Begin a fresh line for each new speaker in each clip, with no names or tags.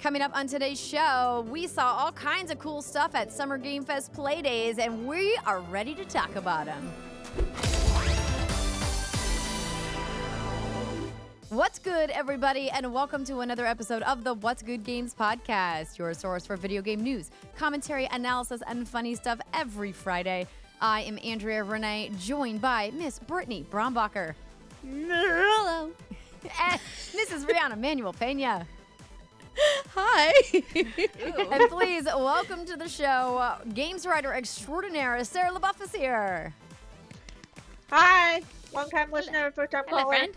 Coming up on today's show, we saw all kinds of cool stuff at Summer Game Fest Playdays, and we are ready to talk about them. What's good, everybody, and welcome to another episode of the What's Good Games podcast, your source for video game news, commentary, analysis, and funny stuff every Friday. I am Andrea Renee, joined by Miss Brittany Brombacher.
Hello.
And Mrs. Rihanna Manuel-Peña.
Hi.
And please welcome to the show, games writer extraordinaire Sarah LeBoeuf is here.
Hi, long-time listener, first-time caller.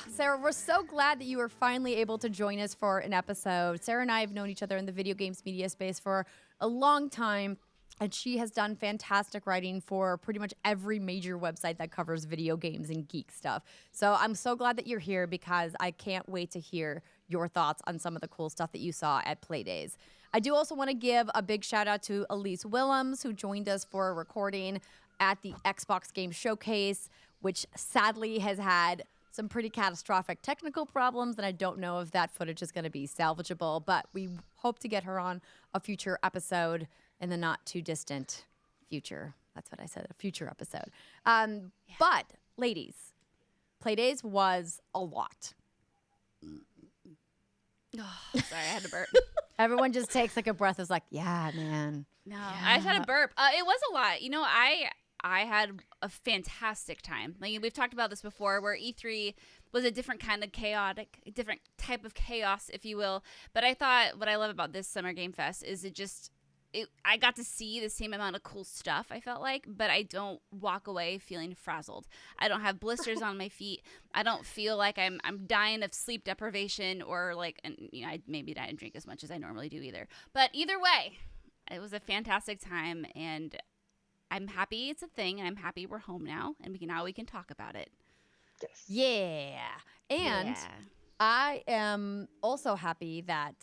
Sarah, we're so glad that you were finally able to join us for an episode. Sarah and I have known each other in the video games media space for a long time, and she has done fantastic writing for pretty much every major website that covers video games and geek stuff. So I'm so glad that you're here because I can't wait to hear your thoughts on some of the cool stuff that you saw at Playdays. I do also want to give a big shout out to Elise Willems, who joined us for a recording at the Xbox Game Showcase, which sadly has had some pretty catastrophic technical problems, and I don't know if that footage is going to be salvageable, but we hope to get her on a future episode in the not too distant future. That's what I said, a future episode. But, ladies, Playdays was a lot.
Oh, sorry, I had to burp.
Everyone just takes like a breath, is like, yeah, man.
No,
Yeah.
I just had a burp. It was a lot. You know, I had a fantastic time. Like, we've talked about this before, where E3 was a different kind of chaotic, a different type of chaos, if you will. But I thought what I love about this Summer Game Fest is I got to see the same amount of cool stuff, I felt like, but I don't walk away feeling frazzled. I don't have blisters on my feet. I don't feel like I'm dying of sleep deprivation or like, and you know, I didn't drink as much as I normally do either. But either way, it was a fantastic time, and I'm happy it's a thing, and I'm happy we're home now, and we can talk about it.
Yes.
Yeah. And I am also happy that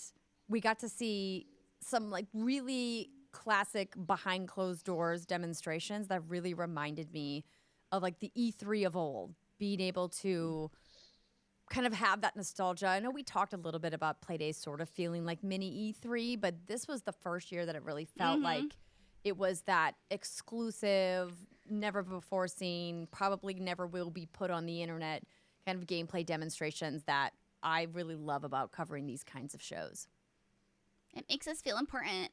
we got to see some like really classic behind closed doors demonstrations that really reminded me of like the E3 of old, being able to kind of have that nostalgia. I know we talked a little bit about Playdays sort of feeling like mini E3, but this was the first year that it really felt like it was that exclusive, never before seen, probably never will be put on the internet kind of gameplay demonstrations that I really love about covering these kinds of shows.
It makes us feel important.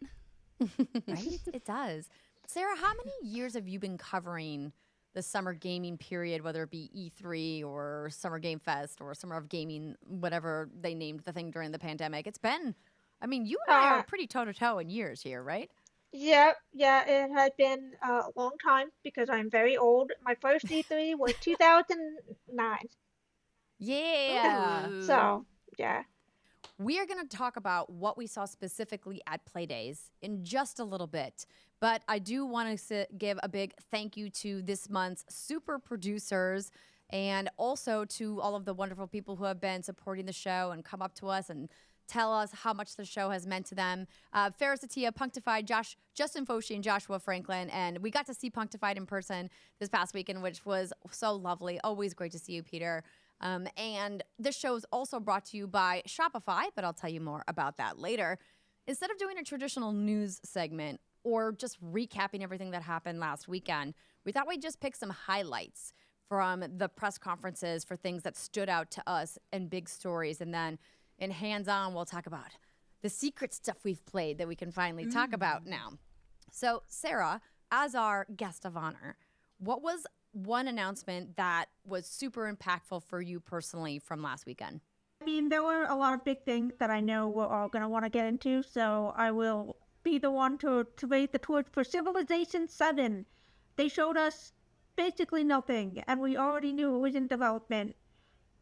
Right? It does. Sarah, how many years have you been covering the summer gaming period, whether it be E3 or Summer Game Fest or Summer of Gaming, whatever they named the thing during the pandemic? It's been, I mean, you and I are pretty toe-to-toe in years here, right?
Yeah, it has been a long time because I'm very old. My first E3 was 2009.
Yeah.
Ooh.
So, yeah.
We are going to talk about what we saw specifically at Playdays in just a little bit. But I do want to give a big thank you to this month's super producers and also to all of the wonderful people who have been supporting the show and come up to us and tell us how much the show has meant to them. Faris Attieh, Punkdefied, Justin Foshee, and Joshua Franklin. And we got to see Punkdefied in person this past weekend, which was so lovely. Always great to see you, Peter. And this show is also brought to you by Shopify, but I'll tell you more about that later. Instead of doing a traditional news segment or just recapping everything that happened last weekend, we thought we'd just pick some highlights from the press conferences for things that stood out to us and big stories. And then in hands-on, we'll talk about the secret stuff we've played that we can finally talk about now. So, Sarah, as our guest of honor, what was one announcement that was super impactful for you personally from last weekend?
I mean, there were a lot of big things that I know we're all going to want to get into, so I will be the one to raise the torch for Civilization 7. They showed us basically nothing, and we already knew it was in development.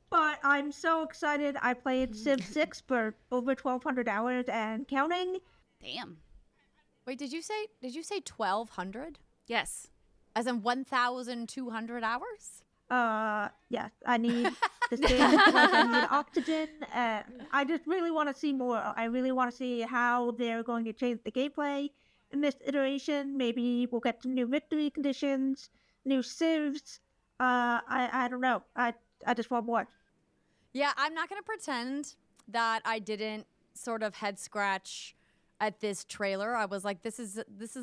But I'm so excited. I played Civ 6 for over 1,200 hours and counting.
Damn.
Wait, did you say 1,200?
Yes.
As in 1,200 hours?
Yes, I need this game because I need oxygen, and I just really want to see more. I really want to see how they're going to change the gameplay in this iteration. Maybe we'll get some new victory conditions, new civs. I don't know. I just want more.
Yeah, I'm not going to pretend that I didn't sort of head scratch at this trailer. I was like, this is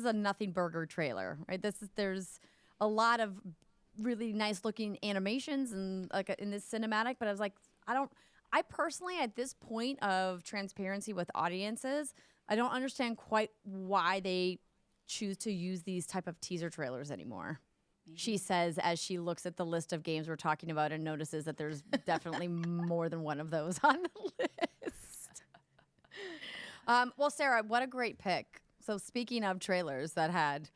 a nothing burger trailer, right? There's a lot of really nice looking animations and like in this cinematic, but I was like, I personally at this point of transparency with audiences, I don't understand quite why they choose to use these type of teaser trailers anymore. She says as she looks at the list of games we're talking about and notices that there's definitely more than one of those on the list. Well, Sarah, what a great pick. So speaking of trailers that had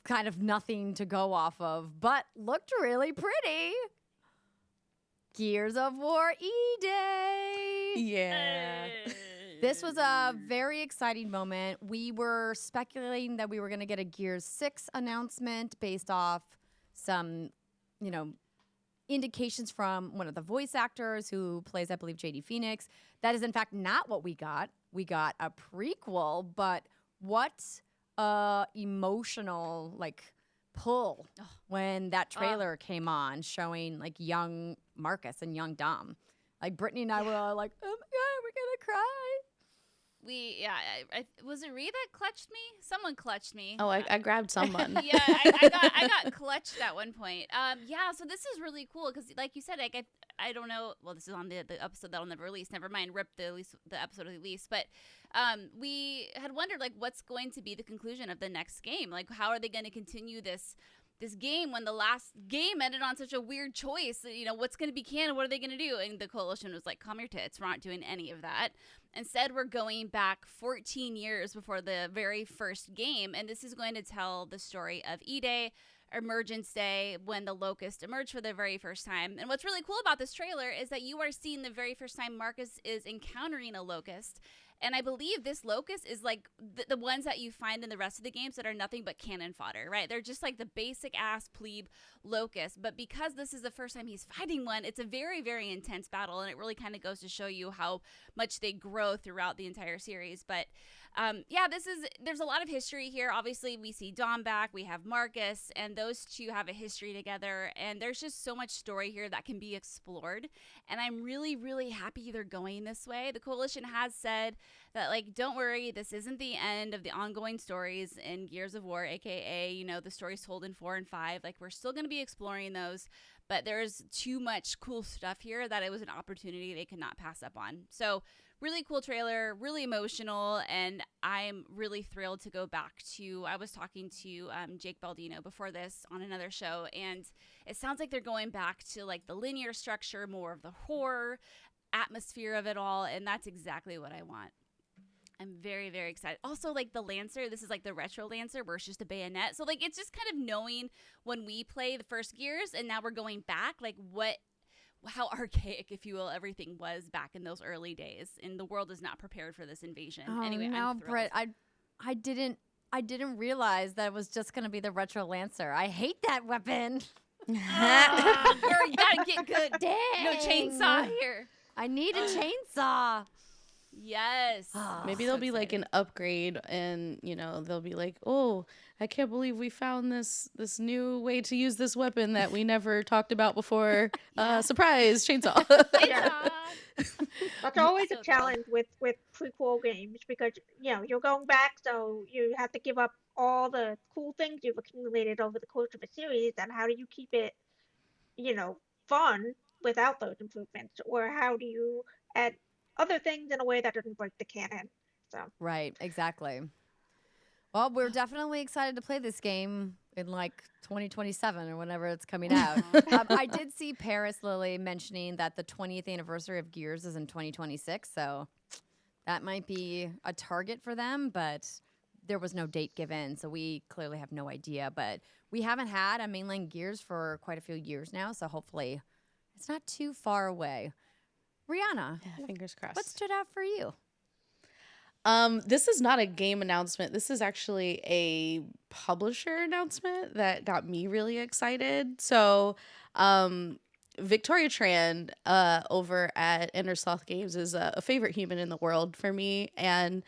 kind of nothing to go off of, but looked really pretty, Gears of War E-Day.
Yeah.
This was a very exciting moment. We were speculating that we were going to get a Gears 6 announcement based off some, indications from one of the voice actors who plays, I believe, JD Phoenix. That is, in fact, not what we got. We got a prequel, but what emotional, pull when that trailer came on showing, young Marcus and young Dom. Brittany and I were all like, oh, my God, we're going to cry.
Was it Ree that clutched me? Someone clutched me.
Oh, I grabbed someone.
Yeah, I got clutched at one point. So this is really cool because, like you said, I don't know. Well, this is on the episode that'll never release. Never mind, rip the episode release. But we had wondered what's going to be the conclusion of the next game. How are they going to continue this game when the last game ended on such a weird choice? What's going to be canon? What are they going to do? And the Coalition was like, calm your tits. We're not doing any of that. Instead, we're going back 14 years before the very first game. And this is going to tell the story of E-Day, Emergence Day, when the Locust emerged for the very first time. And what's really cool about this trailer is that you are seeing the very first time Marcus is encountering a Locust. And I believe this Locust is the ones that you find in the rest of the games that are nothing but cannon fodder, right? They're just the basic ass plebe Locust. But because this is the first time he's fighting one, it's a very, very intense battle. And it really kind of goes to show you how much they grow throughout the entire series. But there's a lot of history here. Obviously, we see Dom back, we have Marcus, and those two have a history together. And there's just so much story here that can be explored. And I'm really, really happy they're going this way. The Coalition has said that, don't worry, this isn't the end of the ongoing stories in Gears of War, aka, the stories told in 4 and 5. We're still going to be exploring those, but there's too much cool stuff here that it was an opportunity they could not pass up on. So really cool trailer, really emotional, and I'm really thrilled to go back to, I was talking to Jake Baldino before this on another show, and it sounds like they're going back to the linear structure, more of the horror atmosphere of it all, and that's exactly what I want. I'm very, very excited. Also, the Lancer, this is the retro Lancer where it's just a bayonet. So, it's just kind of knowing when we play the first Gears and now we're going back, how archaic, if you will, everything was back in those early days. And the world is not prepared for this invasion.
Oh,
anyway,
no,
I'm thrilled.
Britt, I didn't realize that it was just going to be the retro Lancer. I hate that weapon.
Girl, you gotta get good.
Dang.
No chainsaw here.
I need a chainsaw.
Yes.
Maybe there'll be an upgrade, and they'll be oh, I can't believe we found this new way to use this weapon that we never talked about before. Surprise, chainsaw.
That's always a challenge with prequel games because you're going back, so you have to give up all the cool things you've accumulated over the course of a series. And how do you keep it fun without those improvements, or how do you add other things in a way that doesn't break the canon? So
Right, exactly. Well, we're definitely excited to play this game in 2027 or whenever it's coming out. I did see Paris Lily mentioning that the 20th anniversary of Gears is in 2026, so that might be a target for them, but there was no date given, so we clearly have no idea. But we haven't had a mainline Gears for quite a few years now, so hopefully it's not too far away. Rihanna,
fingers crossed.
what stood out for you?
This is not a game announcement. This is actually a publisher announcement that got me really excited. So, Victoria Tran over at Innersloth Games is a favorite human in the world for me, and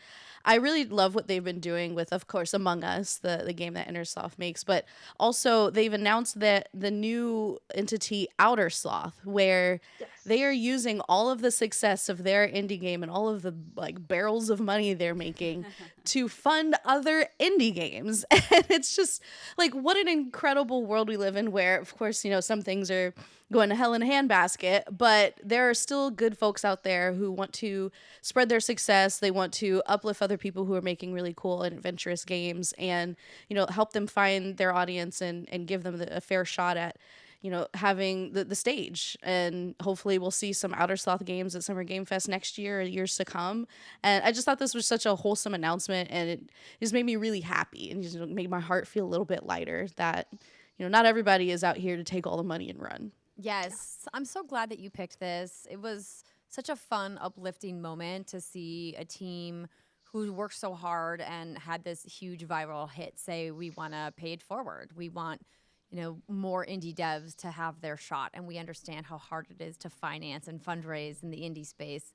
I really love what they've been doing with, of course, Among Us, the game that Innersloth makes, but also they've announced that the new entity Outer Sloth, where they are using all of the success of their indie game and all of the like barrels of money they're making to fund other indie games. And it's just like, what an incredible world we live in, where of course, you know, some things are going to hell in a handbasket, but there are still good folks out there who want to spread their success. They want to uplift other people who are making really cool and adventurous games, and, you know, help them find their audience and give them a fair shot at, you know, having the stage. And hopefully we'll see some Outer Sloth games at Summer Game Fest next year or years to come. And I just thought this was such a wholesome announcement, and it just made me really happy and just made my heart feel a little bit lighter that, you know, not everybody is out here to take all the money and run.
Yes, I'm so glad that you picked this. It was such a fun, uplifting moment to see a team who worked so hard and had this huge viral hit say, we want to pay it forward. We want, you know, more indie devs to have their shot. And we understand how hard it is to finance and fundraise in the indie space.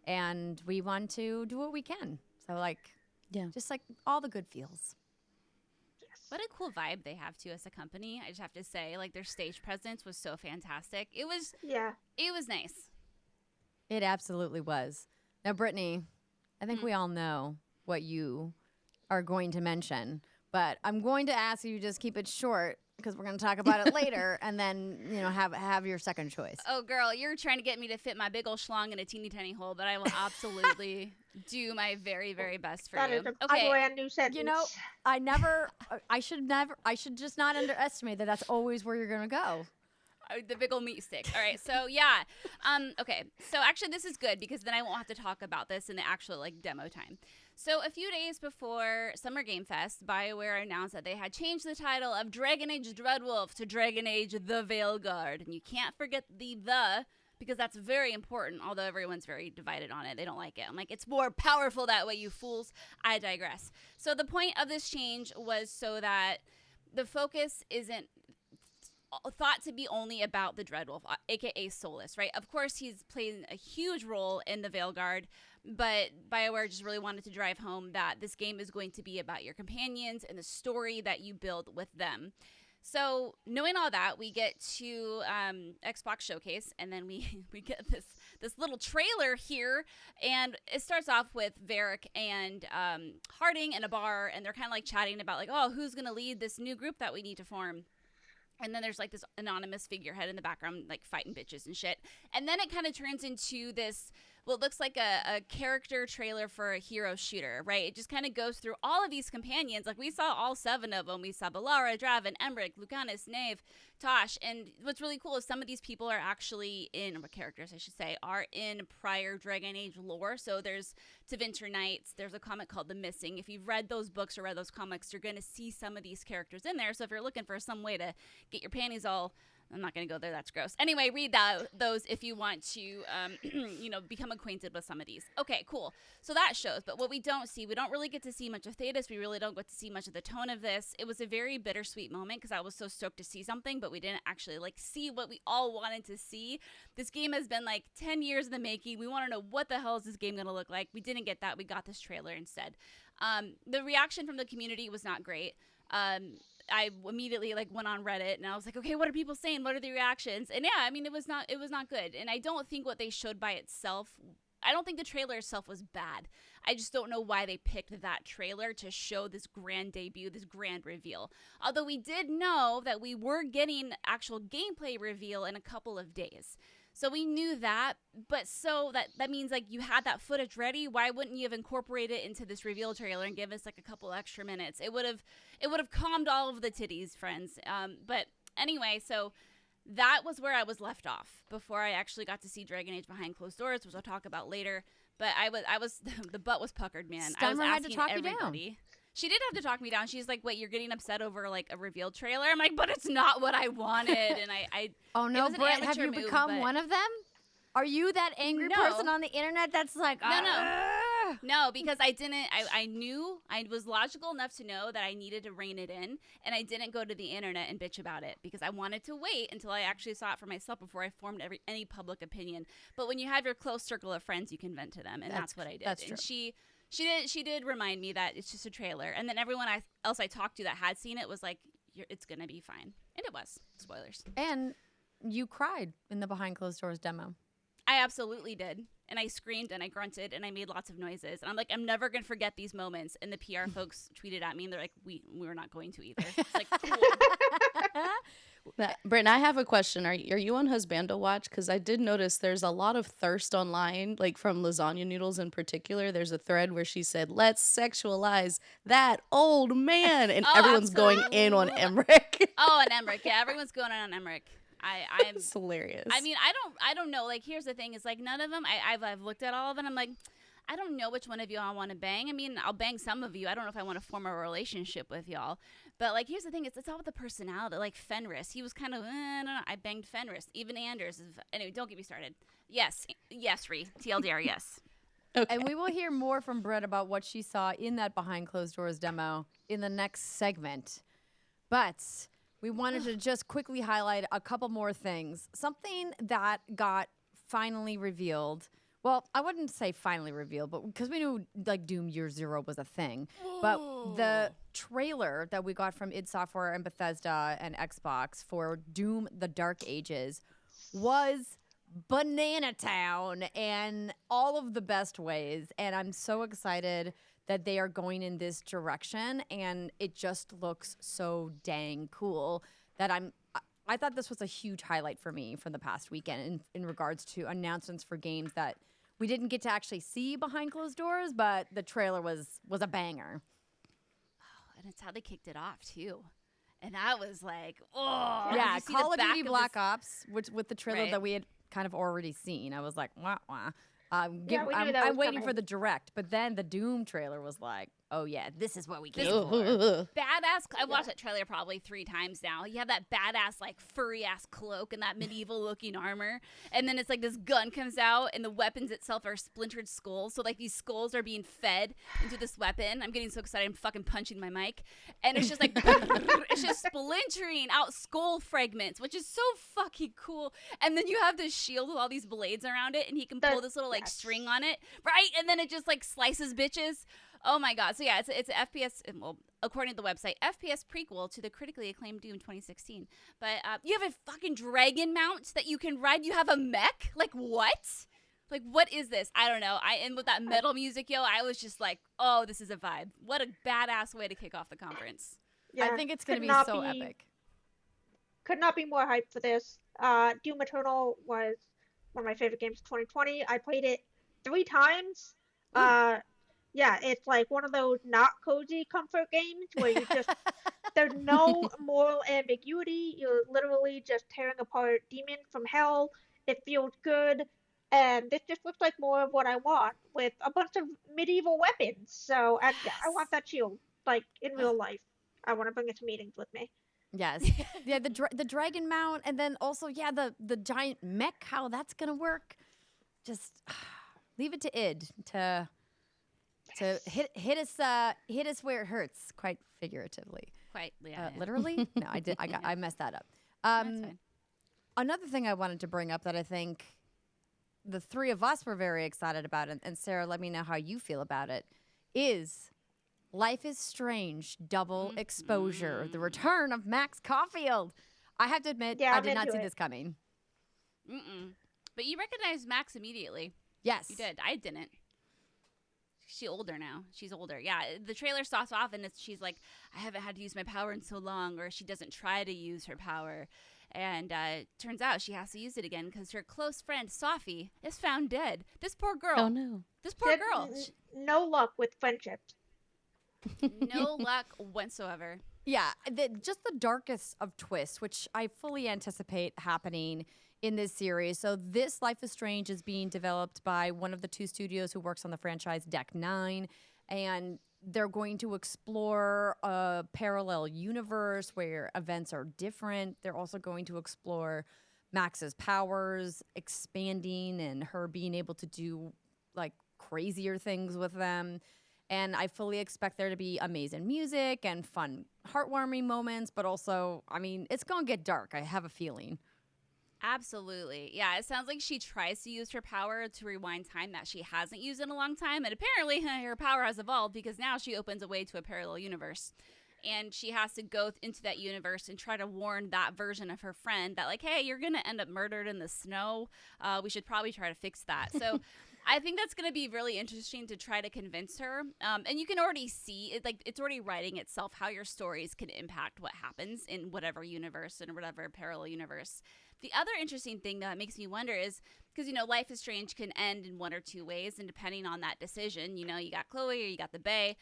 And we want to do what we can. So, like,
Yeah.
just like all the good feels.
What a cool vibe they have too as a company. I just have to say, like, their stage presence was so fantastic. It was nice.
It absolutely was. Now, Brittany, I think we all know what you are going to mention, but I'm going to ask you just keep it short because we're going to talk about it later, and then, you know, have your second choice.
Oh, girl, you're trying to get me to fit my big old schlong in a teeny tiny hole, but I will absolutely do my very, very best for
That
you.
is a brand new sentence.
You know, I should just not underestimate that that's always where you're going to go.
The big old meat stick. All right, so yeah. Okay, so actually this is good because then I won't have to talk about this in the actual like demo time. So a few days before Summer Game Fest, BioWare announced that they had changed the title of Dragon Age Dreadwolf to Dragon Age The Veilguard. And you can't forget the because that's very important, although everyone's very divided on it. They don't like it. I'm like, it's more powerful that way, you fools. I digress. So the point of this change was so that the focus isn't thought to be only about the Dreadwolf, aka Solus, right? Of course, he's playing a huge role in the Veilguard, but BioWare just really wanted to drive home that this game is going to be about your companions and the story that you build with them. So knowing all that, we get to Xbox Showcase, and then we get this little trailer here, and it starts off with Varric and Harding in a bar, and they're kind of like chatting about like, oh, who's gonna lead this new group that we need to form. And then there's like this anonymous figurehead in the background, like fighting bitches and shit. And then it kind of turns into this, well, it looks like a character trailer for a hero shooter, right? It just kind of goes through all of these companions. Like we saw all 7 of them. We saw Balara, Draven, Emmerich, Lucanus, Nave, Tosh. And what's really cool is some of these people are actually characters, I should say, are in prior Dragon Age lore. So there's Tevinter Knights. There's a comic called The Missing. If you've read those books or read those comics, you're going to see some of these characters in there. So if you're looking for some way to get your panties all... I'm not going to go there. That's gross. Anyway, read those if you want to, become acquainted with some of these. Okay, cool. So that shows. But what we don't see, we don't really get to see much of Thetis. We really don't get to see much of the tone of this. It was a very bittersweet moment because I was so stoked to see something, but we didn't actually see what we all wanted to see. This game has been 10 years in the making. We want to know what the hell is this game going to look like. We didn't get that. We got this trailer instead. The reaction from the community was not great. I immediately went on Reddit and I was like, okay, what are people saying? What are the reactions? And yeah, I mean, it was not good. And I don't think what they showed by itself, I don't think the trailer itself was bad. I just don't know why they picked that trailer to show this grand debut, this grand reveal. Although we did know that we were getting actual gameplay reveal in a couple of days. So we knew that, but so that means you had that footage ready. Why wouldn't you have incorporated it into this reveal trailer and give us a couple extra minutes? It would have calmed all of the titties, friends. But anyway, so that was where I was left off before I actually got to see Dragon Age Behind Closed Doors, which I'll talk about later. But I was the butt was puckered, man.
Stummer
I was
had to
asking
talk you
everybody.
down.
She did have to talk me down. She's like, wait, you're getting upset over a reveal trailer? I'm like, but it's not what I wanted. And I
oh no, Britt, have you
move,
become one of them? Are you that angry person on the internet that's like,
No, because I knew, I was logical enough to know that I needed to rein it in, and I didn't go to the internet and bitch about it because I wanted to wait until I actually saw it for myself before I formed any public opinion. But when you have your close circle of friends, you can vent to them, and that's what I did.
That's true.
And she did remind me that it's just a trailer, and then everyone else I talked to that had seen it was like, it's gonna be fine, and it was. Spoilers.
And you cried in the Behind Closed Doors demo.
I absolutely did. And I screamed and I grunted and I made lots of noises. And I'm like, I'm never going to forget these moments. And the PR folks tweeted at me and they're like, we're not going to either. It's like, cool.
Britt, I have a question. Are you on Husbando Watch? Because I did notice there's a lot of thirst online, like from lasagna noodles in particular. There's a thread where she said, let's sexualize that old man. And everyone's going in on Emmerich.
Oh, and Emmerich. Yeah, everyone's going on Emmerich. I'm
It's hilarious.
I mean, I don't know. Like, here's the thing: is like none of them. I've looked at all of them. I'm like, I don't know which one of you I want to bang. I mean, I'll bang some of you. I don't know if I want to form a relationship with y'all. But like, here's the thing: it's all with the personality. Like Fenris, he was kind of no. I banged Fenris. Even Anders. Anyway, don't get me started. Yes, Ree. TLDR, yes.
Okay.
And we will hear more from Britt about what she saw in that behind closed doors demo in the next segment. But we wanted to just quickly highlight a couple more things. Something that got finally revealed. Well, I wouldn't say finally revealed, but because we knew like Doom Year Zero was a thing. But the trailer that we got from id Software and Bethesda and Xbox for Doom: The Dark Ages was Banana Town in all of the best ways. And I'm so excited that they are going in this direction, and it just looks so dang cool that I thought this was a huge highlight for me from the past weekend in regards to announcements for games that we didn't get to actually see behind closed doors, but the trailer was a banger.
Oh, and it's how they kicked it off too. And that was like, oh.
Yeah,
Did you see
Call
the
of Duty
back
Black Ops, which with the trailer
Right.
that we had kind of already seen. I was like, wah, wah.
we knew that
I'm
was
waiting
coming.
for the direct, but then the Doom trailer was like, oh yeah, this is what we came
This-
for.
Badass. I watched that trailer probably 3 times now. You have that badass, like, furry ass cloak and that medieval looking armor. And then it's like this gun comes out and the weapons itself are splintered skulls. So, like, these skulls are being fed into this weapon. I'm getting so excited. I'm fucking punching my mic. And it's just like, it's just splintering out skull fragments, which is so fucking cool. And then you have this shield with all these blades around it and he can pull this little, like, string on it. Right? And then it just, like, slices bitches. Oh my god. So yeah, it's an FPS, well, according to the website, FPS prequel to the critically acclaimed Doom 2016. But you have a fucking dragon mount that you can ride. You have a mech? Like what? Like what is this? I don't know. And with that metal music, yo, I was just like, oh, this is a vibe. What a badass way to kick off the conference.
Yeah,
I think it's going to
could
be
not
so epic.
Could not be more hyped for this. Doom Eternal was one of my favorite games of 2020. I played it 3 times. Yeah, it's like one of those not cozy comfort games where you just there's no moral ambiguity. You're literally just tearing apart demons from hell. It feels good, and this just looks like more of what I want with a bunch of medieval weapons. So, and yeah, I want that shield like in real life. I want to bring it to meetings with me.
Yes. Yeah, the dragon mount, and then also, yeah, the giant mech, how that's going to work. Just leave it to id to hit us where it hurts, quite figuratively.
Quite, yeah.
Literally? No, I messed that up.
That's fine.
Another thing I wanted to bring up that I think the 3 of us were very excited about, and Sarah, let me know how you feel about it, is Life is Strange Double Exposure, the return of Max Caulfield. I have to admit,
Yeah,
I
I'm
did not
into
see
it.
this coming.
But you recognized Max immediately.
Yes.
You did. I didn't. She's older now. She's older. Yeah. The trailer starts off and she's like, I haven't had to use my power in so long, or she doesn't try to use her power. And turns out she has to use it again because her close friend, Sophie, is found dead. This poor girl.
Oh, no.
This poor
Had
girl.
no luck with friendships.
No luck whatsoever.
Yeah, just the darkest of twists, which I fully anticipate happening in this series. So this Life is Strange is being developed by one of the 2 studios who works on the franchise, Deck 9, and they're going to explore a parallel universe where events are different. They're also going to explore Max's powers expanding and her being able to do like crazier things with them. And I fully expect there to be amazing music and fun, heartwarming moments, but also, I mean, it's going to get dark. I have a feeling.
Absolutely. Yeah, it sounds like she tries to use her power to rewind time that she hasn't used in a long time. And apparently her power has evolved because now she opens a way to a parallel universe. and she has to go into that universe and try to warn that version of her friend that, like, hey, you're gonna end up murdered in the snow. We should probably try to fix that. So I think that's going to be really interesting to try to convince her. And you can already see it, like, it's already writing itself how your stories can impact what happens in whatever universe and whatever parallel universe. The other interesting thing that makes me wonder is, because, Life is Strange can end in one or two ways, and depending on that decision, you got Chloe or you got the Bay.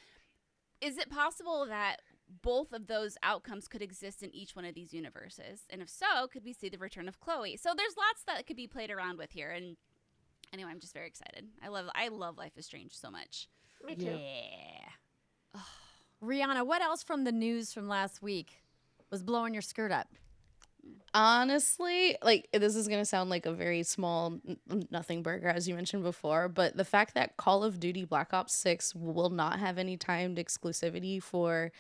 Is it possible that both of those outcomes could exist in each one of these universes? And if so, could we see the return of Chloe? So there's lots that could be played around with here, and anyway, I'm just very excited. I love Life is Strange so much.
Me too.
Yeah.
Rihanna, what else from the news from last week was blowing your skirt up?
Honestly, like, this is going to sound like a very small nothing burger, as you mentioned before, but the fact that Call of Duty Black Ops 6 will not have any timed exclusivity for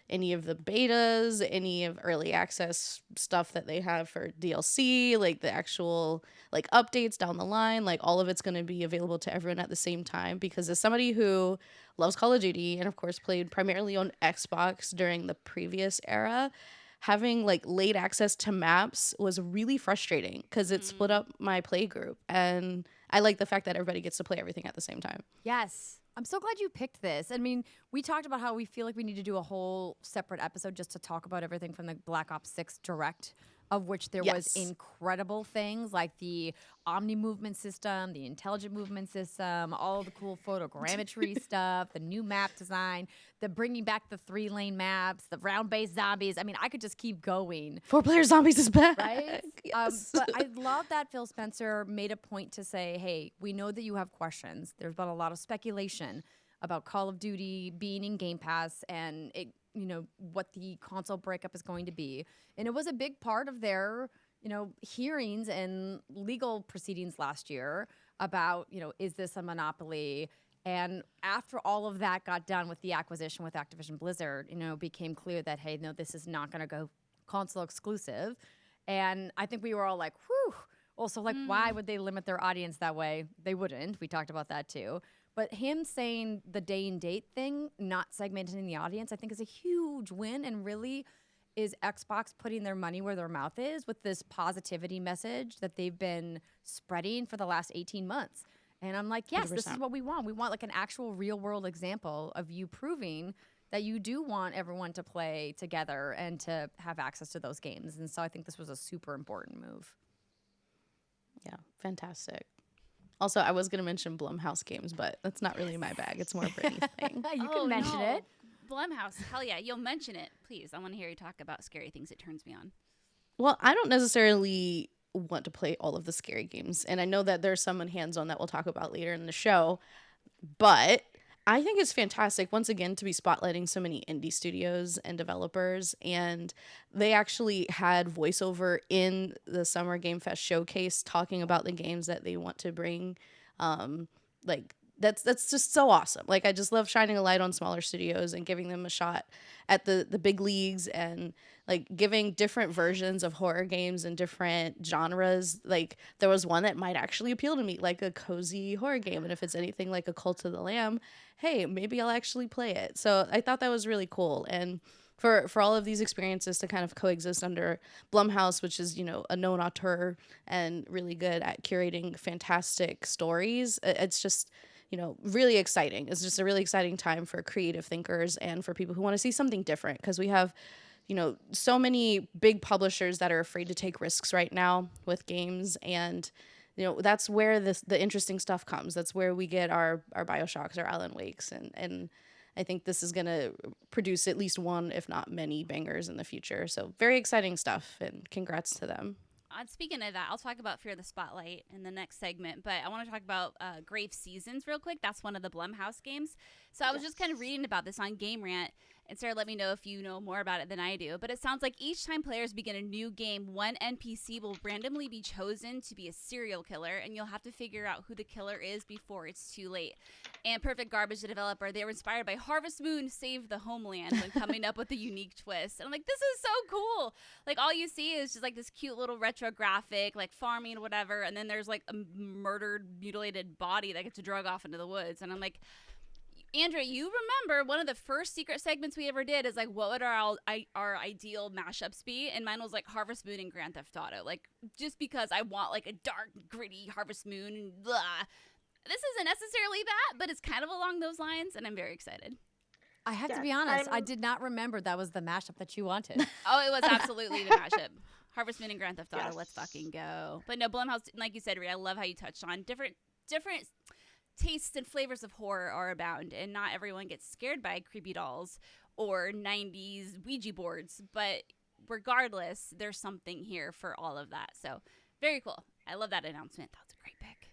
any of the betas, any of early access stuff that they have for DLC, like the actual like updates down the line, like all of it's going to be available to everyone at the same time. Because as somebody who loves Call of Duty and of course played primarily on Xbox during the previous era, having like late access to maps was really frustrating because it split up my play group, and I like the fact that everybody gets to play everything at the same time.
Yes. I'm so glad you picked this. I mean, we talked about how we feel like we need to do a whole separate episode just to talk about everything from the Black Ops 6 Direct, of which there was incredible things like the Omni movement system, the intelligent movement system, all the cool photogrammetry stuff, the new map design, the bringing back the 3-lane maps, the round-based zombies. I mean, I could just keep going.
4-player zombies is back.
Right?
Yes.
But I love that Phil Spencer made a point to say, hey, we know that you have questions. There's been a lot of speculation about Call of Duty being in Game Pass and it, what the console breakup is going to be. And it was a big part of their, hearings and legal proceedings last year about, is this a monopoly? And after all of that got done with the acquisition with Activision Blizzard, it became clear that, hey, no, this is not going to go console exclusive. And I think we were all like, whew. Also, like, why would they limit their audience that way? They wouldn't. We talked about that too. But him saying the day and date thing, not segmenting the audience, I think is a huge win, and really is Xbox putting their money where their mouth is with this positivity message that they've been spreading for the last 18 months. And I'm like, yes,
100%.
This is what we want. We want like an actual real world example of you proving that you do want everyone to play together and to have access to those games. And so I think this was a super important move.
Yeah, fantastic. Also, I was going to mention Blumhouse games, but that's not really my bag. It's more a Brittany thing.
You can mention it.
Blumhouse, hell yeah, you'll mention it, please. I want to hear you talk about scary things. It turns me on.
Well, I don't necessarily want to play all of the scary games, and I know that there's someone hands-on that we'll talk about later in the show, but I think it's fantastic, once again, to be spotlighting so many indie studios and developers, and they actually had voiceover in the Summer Game Fest showcase talking about the games that they want to bring. That's just so awesome. Like, I just love shining a light on smaller studios and giving them a shot at the big leagues, and like giving different versions of horror games and different genres. Like, there was one that might actually appeal to me, like a cozy horror game. And if it's anything like a Cult of the Lamb, hey, maybe I'll actually play it. So I thought that was really cool. And for all of these experiences to kind of coexist under Blumhouse, which is, a known auteur and really good at curating fantastic stories, it's just, really exciting. It's just a really exciting time for creative thinkers and for people who want to see something different, because we have, so many big publishers that are afraid to take risks right now with games, and that's where the interesting stuff comes. That's where we get our BioShocks, our Alan Wakes, and I think this is going to produce at least one, if not many, bangers in the future. So very exciting stuff, and congrats to them.
Speaking of that, I'll talk about Fear the Spotlight in the next segment, but I want to talk about Grave Seasons real quick. That's one of the Blumhouse games. So I was just kind of reading about this on Game Rant, and Sarah, let me know if you know more about it than I do. But it sounds like each time players begin a new game, one NPC will randomly be chosen to be a serial killer, and you'll have to figure out who the killer is before it's too late. And Perfect Garbage, the developer, they were inspired by Harvest Moon Save the Homeland when coming up with a unique twist. And I'm like, this is so cool. Like, all you see is just like this cute little retro graphic, like farming or whatever, and then there's like a murdered, mutilated body that gets drug off into the woods. And I'm like, Andrea, you remember one of the first secret segments we ever did is like, what would our ideal mashups be? And mine was like Harvest Moon and Grand Theft Auto. Like, just because I want like a dark, gritty Harvest Moon and blah. This isn't necessarily that, but it's kind of along those lines, and I'm very excited.
I have to be honest, I did not remember that was the mashup that you wanted.
Oh, it was absolutely the mashup. Harvest Moon and Grand Theft Auto,
Yes.
let's fucking go. But no, Blumhouse, like you said, Rhea, I love how you touched on different tastes and flavors of horror are abound, and not everyone gets scared by creepy dolls or 90s Ouija boards, but regardless, there's something here for all of that. So very cool. I love that announcement. That was a great pick.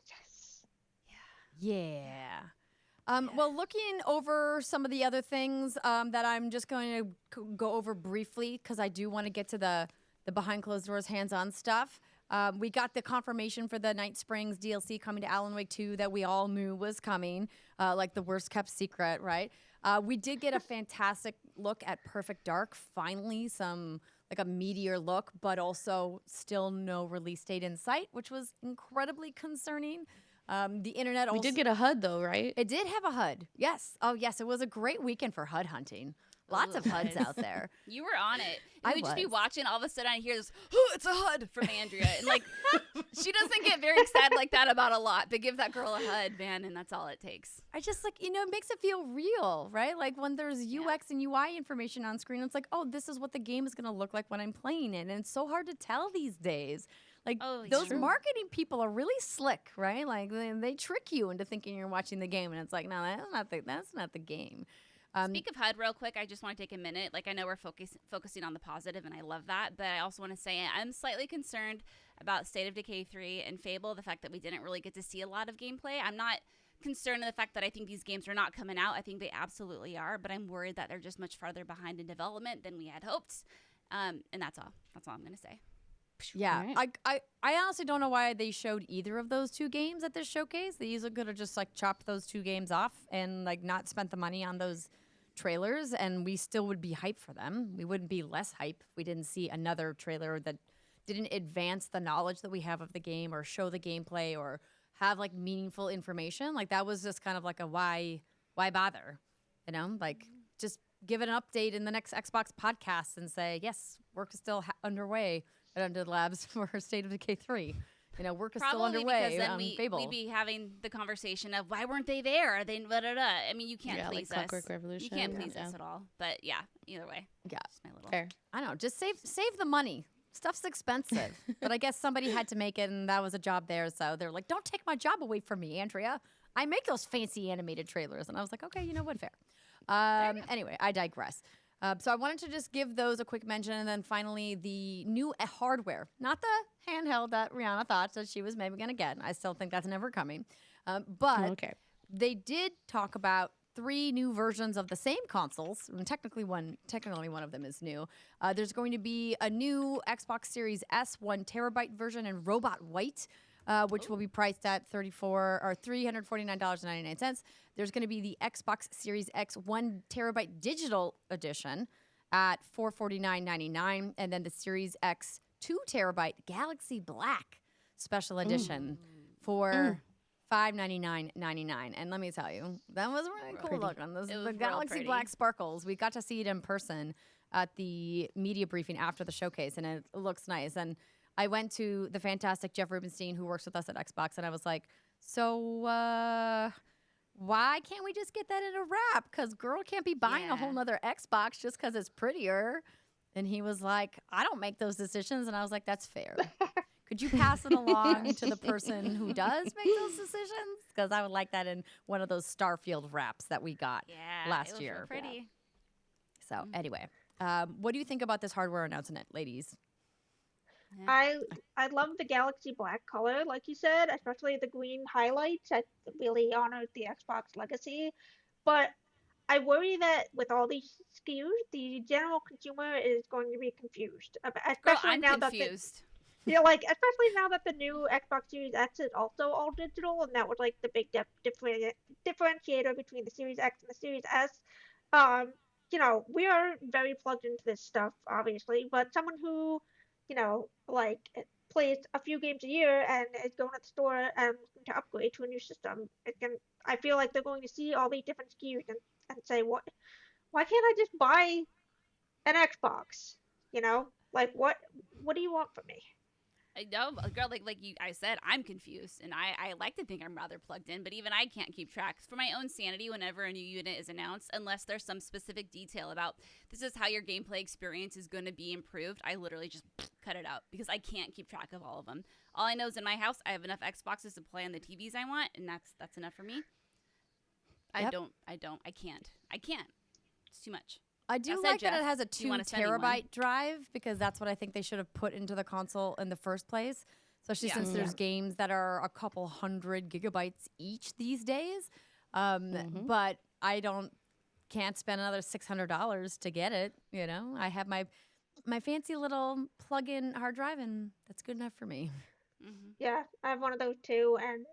Yes.
Yeah. Well, looking over some of the other things that I'm just going to go over briefly because I do want to get to the behind closed doors hands-on stuff. We got the confirmation for the Night Springs DLC coming to Alan Wake 2 that we all knew was coming, like the worst kept secret, right? We did get a fantastic look at Perfect Dark. Finally, like a meteor look, but also still no release date in sight, which was incredibly concerning. The internet also...
We did get a HUD though, right?
It did have a HUD. Yes. Oh, yes. It was a great weekend for HUD hunting. Lots of HUDs out there.
You were on it.
I
We'd just be
was.
watching. All of a sudden, I hear this, oh, it's a HUD from Andrea. And like, she doesn't get very excited like that about a lot, but give that girl a HUD, man, and that's all it takes.
I just like, it makes it feel real, right? Like when there's UX and UI information on screen, it's like, oh, this is what the game is going to look like when I'm playing it. And it's so hard to tell these days. Like those
true.
marketing people are really slick, right? Like they trick you into thinking you're watching the game, and it's like, no, that's not the game.
Speak of HUD real quick, I just want to take a minute. Like, I know we're focusing on the positive, and I love that, but I also want to say I'm slightly concerned about State of Decay 3 and Fable, the fact that we didn't really get to see a lot of gameplay. I'm not concerned in the fact that I think these games are not coming out. I think they absolutely are, but I'm worried that they're just much farther behind in development than we had hoped. And that's all. That's all I'm going to say.
Yeah,
Right.
I honestly don't know why they showed either of those two games at this showcase. They easily could have just like chopped those two games off and like not spent the money on those trailers, and we still would be hyped for them. We wouldn't be less hype if we didn't see another trailer that didn't advance the knowledge that we have of the game or show the gameplay or have like meaningful information. Like that was just kind of like a why bother, like just give it an update in the next Xbox podcast and say, yes, work is still underway at Under the Labs for State of Decay 3. Work is still
Probably
underway
because then
on Fable.
we'd be having the conversation of why weren't they there? Are they blah-da-da? I mean, you can't please
like
us.
Clockwork Revolution.
You can't please us at all. But yeah, either way.
Yeah.
Just my little.
Fair.
I don't know, just save the money. Stuff's expensive. But I guess somebody had to make it, and that was a job there. So they're like, don't take my job away from me, Andrea. I make those fancy animated trailers. And I was like, okay, you know what, fair. Anyway, I digress. So I wanted to just give those a quick mention, and then finally the new hardware, not the handheld that Rihanna thought that she was maybe going to get. I still think that's never coming. But they did talk about 3 new versions of the same consoles. And technically one of them is new. There's going to be a new Xbox Series S 1 terabyte version in Robot White, which will be priced at $349.99. There's going to be the Xbox Series X 1 terabyte digital edition at $449.99, and then the Series X 2 terabyte Galaxy Black special edition for $599.99. And let me tell you, that was really cool looking. The Galaxy Black sparkles. We got to see it in person at the media briefing after the showcase, and it looks nice. And I went to the fantastic Jeff Rubenstein, who works with us at Xbox, and I was like, so why can't we just get that in a wrap? Because girl can't be buying a whole nother Xbox just because it's prettier. And he was like, I don't make those decisions. And I was like, that's fair. Could you pass it along to the person who does make those decisions? Because I would like that in one of those Starfield wraps that we got last year.
Real pretty.
So anyway, what do you think about this hardware announcement, ladies?
I love the Galaxy Black color, like you said, especially the green highlights that really honored the Xbox legacy. But I worry that with all these SKUs, the general consumer is going to be confused, especially
I'm
now
confused.
especially now that the new Xbox Series X is also all digital, and that was like the big differentiator between the Series X and the Series S. We are very plugged into this stuff, obviously, but someone who plays a few games a year and is going to the store and to upgrade to a new system, I feel like they're going to see all these different SKUs and say, why can't I just buy an Xbox? You know, like what do you want from me?
I know, girl, I said, I'm confused, and I like to think I'm rather plugged in, but even I can't keep track. For my own sanity, whenever a new unit is announced, unless there's some specific detail about this is how your gameplay experience is going to be improved, I literally just cut it out because I can't keep track of all of them. All I know is in my house, I have enough Xboxes to play on the TVs I want, and that's enough for me.
Yep.
I can't. It's too much.
I do
That said,
like that
Jeff,
it has a
do
2
you wanna send me one?
terabyte drive because that's what I think they should have put into the console in the first place. Especially
Yeah.
since there's games that are a couple hundred gigabytes each these days. But I can't spend another $600 to get it. You know, I have my fancy little plug-in hard drive, and that's good enough for me.
Mm-hmm.
Yeah, I have one of those too, and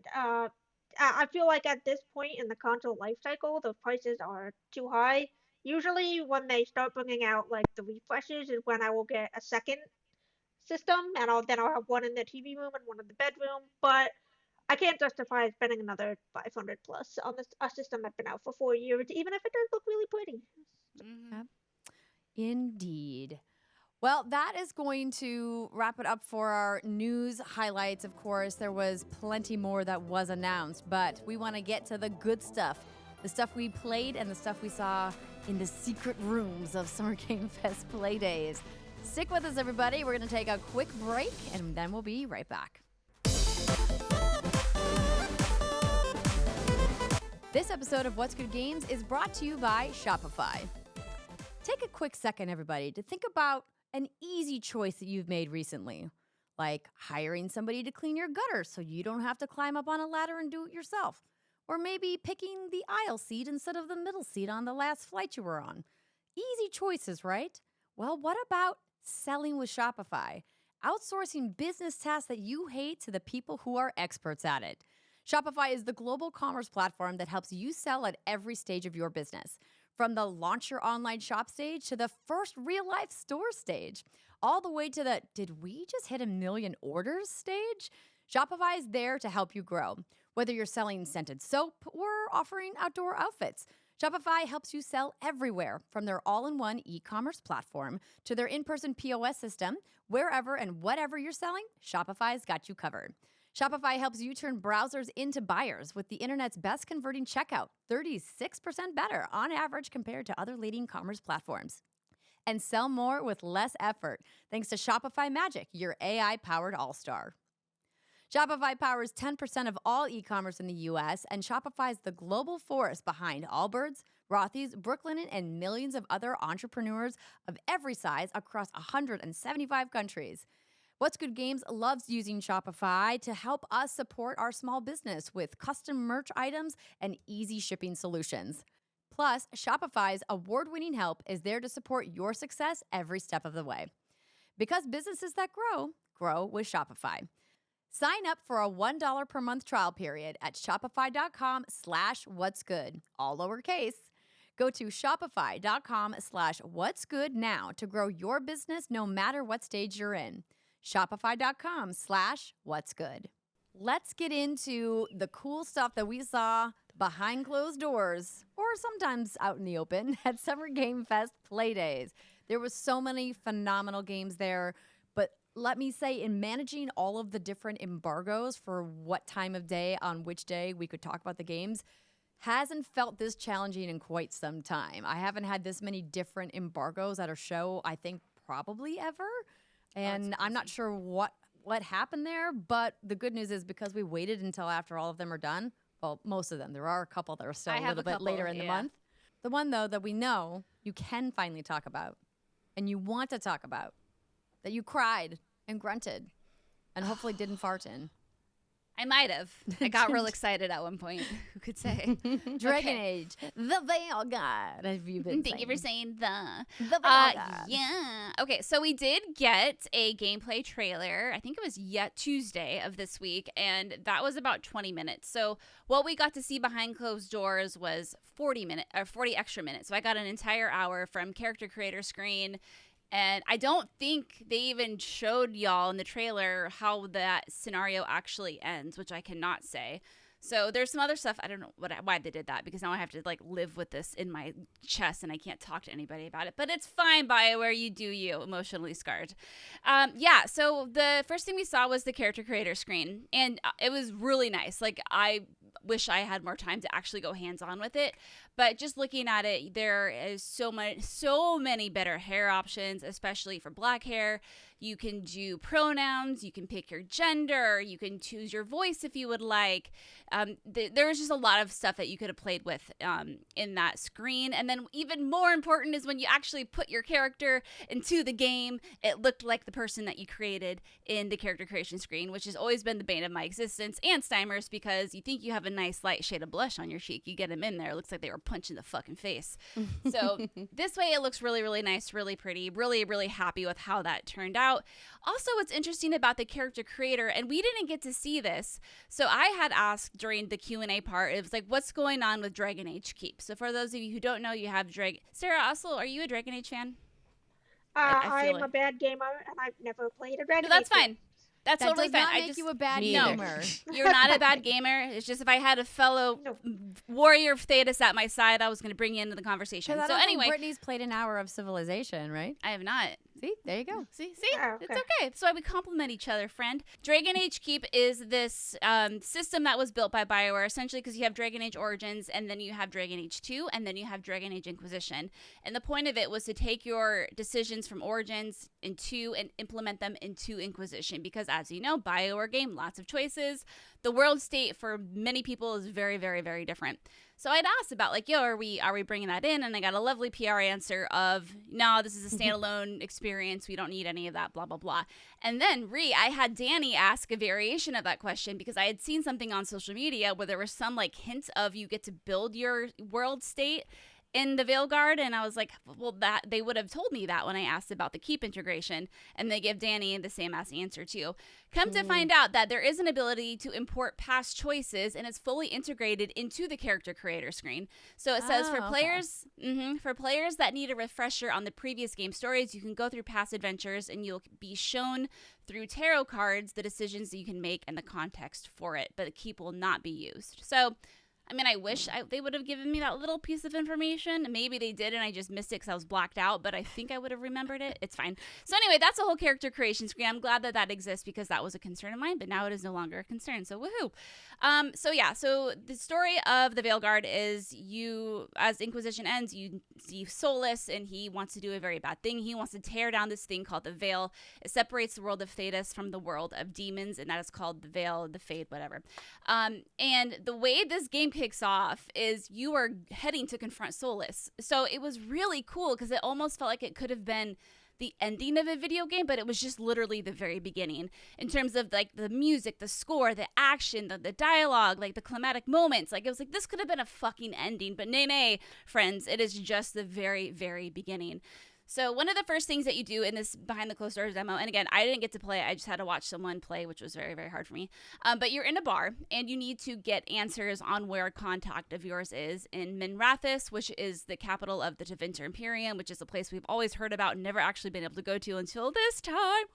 I feel like at this point in the console life cycle, the prices are too high. Usually, when they start bringing out like the refreshes, is when I will get a second system, and I'll have one in the TV room and one in the bedroom. But I can't justify spending another 500 plus on a system that's been out for 4 years, even if it does look really pretty.
Mm-hmm.
Yep. Indeed. Well, that is going to wrap it up for our news highlights. Of course, there was plenty more that was announced, but we want to get to the good stuff, the stuff we played and the stuff we saw in the secret rooms of Summer Game Fest Playdays. Stick with us, everybody. We're going to take a quick break, and then we'll be right back. This episode of What's Good Games is brought to you by Shopify. Take a quick second, everybody, to think about an easy choice that you've made recently, like hiring somebody to clean your gutter so you don't have to climb up on a ladder and do it yourself, or maybe picking the aisle seat instead of the middle seat on the last flight you were on. Easy choices, right? Well, what about selling with Shopify? Outsourcing business tasks that you hate to the people who are experts at it. Shopify is the global commerce platform that helps you sell at every stage of your business. From the launch your online shop stage to the first real-life store stage, all the way to the did we just hit 1 million orders stage? Shopify is there to help you grow. Whether you're selling scented soap or offering outdoor outfits, Shopify helps you sell everywhere, from their all-in-one e-commerce platform to their in-person POS system. Wherever and whatever you're selling, Shopify's got you covered. Shopify helps you turn browsers into buyers with the internet's best converting checkout, 36% better on average compared to other leading commerce platforms. And sell more with less effort thanks to Shopify Magic, your AI-powered all-star. Shopify powers 10% of all e-commerce in the U.S., and Shopify is the global force behind Allbirds, Rothy's, Brooklinen, and millions of other entrepreneurs of every size across 175 countries. What's Good Games loves using Shopify to help us support our small business with custom merch items and easy shipping solutions. Plus, Shopify's award-winning help is there to support your success every step of the way. Because businesses that grow, grow with Shopify. Sign up for a $1 per month trial period at shopify.com/whatsgood, all lowercase. Go to shopify.com/whatsgood now to grow your business no matter what stage you're in. Shopify.com/whatsgood. Let's get into the cool stuff that we saw behind closed doors, or sometimes out in the open, at Summer Game Fest Playdays. There was so many phenomenal games there, but let me say, in managing all of the different embargoes for what time of day, on which day we could talk about the games, hasn't felt this challenging in quite some time. I haven't had this many different embargoes at a show, I think, probably ever. And I'm not sure what happened there, but the good news is because we waited until after all of them are done, well, most of them. There are a couple that are still a little bit later in the month. The one, though, that we know you can finally talk about and you want to talk about, that you cried and grunted and hopefully didn't fart in.
I might have. I got real excited at one point. Who could say?
Dragon Age, the Veilguard. Have you been
Thank you for saying the
Veilguard.
Yeah. Okay, so we did get a gameplay trailer. I think it was Tuesday of this week, and that was about 20 minutes. So what we got to see behind closed doors was 40 extra minutes. So I got an entire hour from character creator screen. And I don't think they even showed y'all in the trailer how that scenario actually ends, which I cannot say. So there's some other stuff. I don't know why they did that, because now I have to like live with this in my chest and I can't talk to anybody about it. But it's fine, BioWare, you do you, emotionally scarred. Yeah, so the first thing we saw was the character creator screen, and it was really nice. Like, I wish I had more time to actually go hands-on with it, but just looking at it, there is so many better hair options, especially for black hair. You can do pronouns, you can pick your gender, you can choose your voice if you would like. There was just a lot of stuff that you could have played with in that screen. And then even more important is when you actually put your character into the game, it looked like the person that you created in the character creation screen, which has always been the bane of my existence and Steimer's, because you think you have a nice light shade of blush on your cheek. You get them in there, it looks like they were punched in the fucking face. So this way it looks really, really nice, really pretty, really, really happy with how that turned out. Also, what's interesting about the character creator, and we didn't get to see this, so I had asked during the Q&A part, it was like, what's going on with Dragon Age Keep? So for those of you who don't know, you have Sarah, also, are you a Dragon Age fan?
I'm a bad gamer, and I've never played a Dragon Age.
No, that's fine. That's
that
totally
does
fine.
not make you a bad gamer.
You're not a bad gamer. It's just if I had a fellow warrior of Thetis at my side, I was going to bring you into the conversation. So anyway,
Brittany's played an hour of Civilization, right?
I have not.
See, there you go.
See,
Oh, okay.
It's okay. That's why we compliment each other, friend. Dragon Age Keep is this system that was built by BioWare, essentially because you have Dragon Age Origins, and then you have Dragon Age 2, and then you have Dragon Age Inquisition. And the point of it was to take your decisions from Origins and 2 and implement them into Inquisition, because as you know, BioWare game, lots of choices. The world state for many people is very, very, very different. So I'd asked about like, are we bringing that in? And I got a lovely PR answer of, no, this is a standalone experience. We don't need any of that, blah, blah, blah. And then I had Danny ask a variation of that question, because I had seen something on social media where there was some like hint of you get to build your world state in the Veilguard, and I was like, well, that they would have told me that when I asked about the Keep integration, and they give Danny the same ass answer too. Come to find out that there is an ability to import past choices, and it's fully integrated into the character creator screen. So it says for players that need a refresher on the previous game stories, you can go through past adventures, and you'll be shown through tarot cards the decisions that you can make and the context for it, but the Keep will not be used. So I mean, I wish they would have given me that little piece of information. Maybe they did and I just missed it because I was blacked out, but I think I would have remembered it. It's fine. So anyway, that's a whole character creation screen. I'm glad that exists, because that was a concern of mine, but now it is no longer a concern. So woohoo. So the story of the Veilguard is as Inquisition ends, you see Solus, and he wants to do a very bad thing. He wants to tear down this thing called the Veil. It separates the world of Thetis from the world of demons, and that is called the Veil, the Fade, whatever. And the way this game kicks off is you are heading to confront Solus. So it was really cool, because it almost felt like it could have been the ending of a video game, but it was just literally the very beginning in terms of like the music, the score, the action, the dialogue, like the climatic moments. Like it was like, this could have been a fucking ending, but nay, friends, it is just the very, very beginning. So one of the first things that you do in this behind the closed doors demo, and again, I didn't get to play, I just had to watch someone play, which was very, very hard for me. But you're in a bar, and you need to get answers on where a contact of yours is in Minrathous, which is the capital of the Tevinter Imperium, which is a place we've always heard about and never actually been able to go to until this time.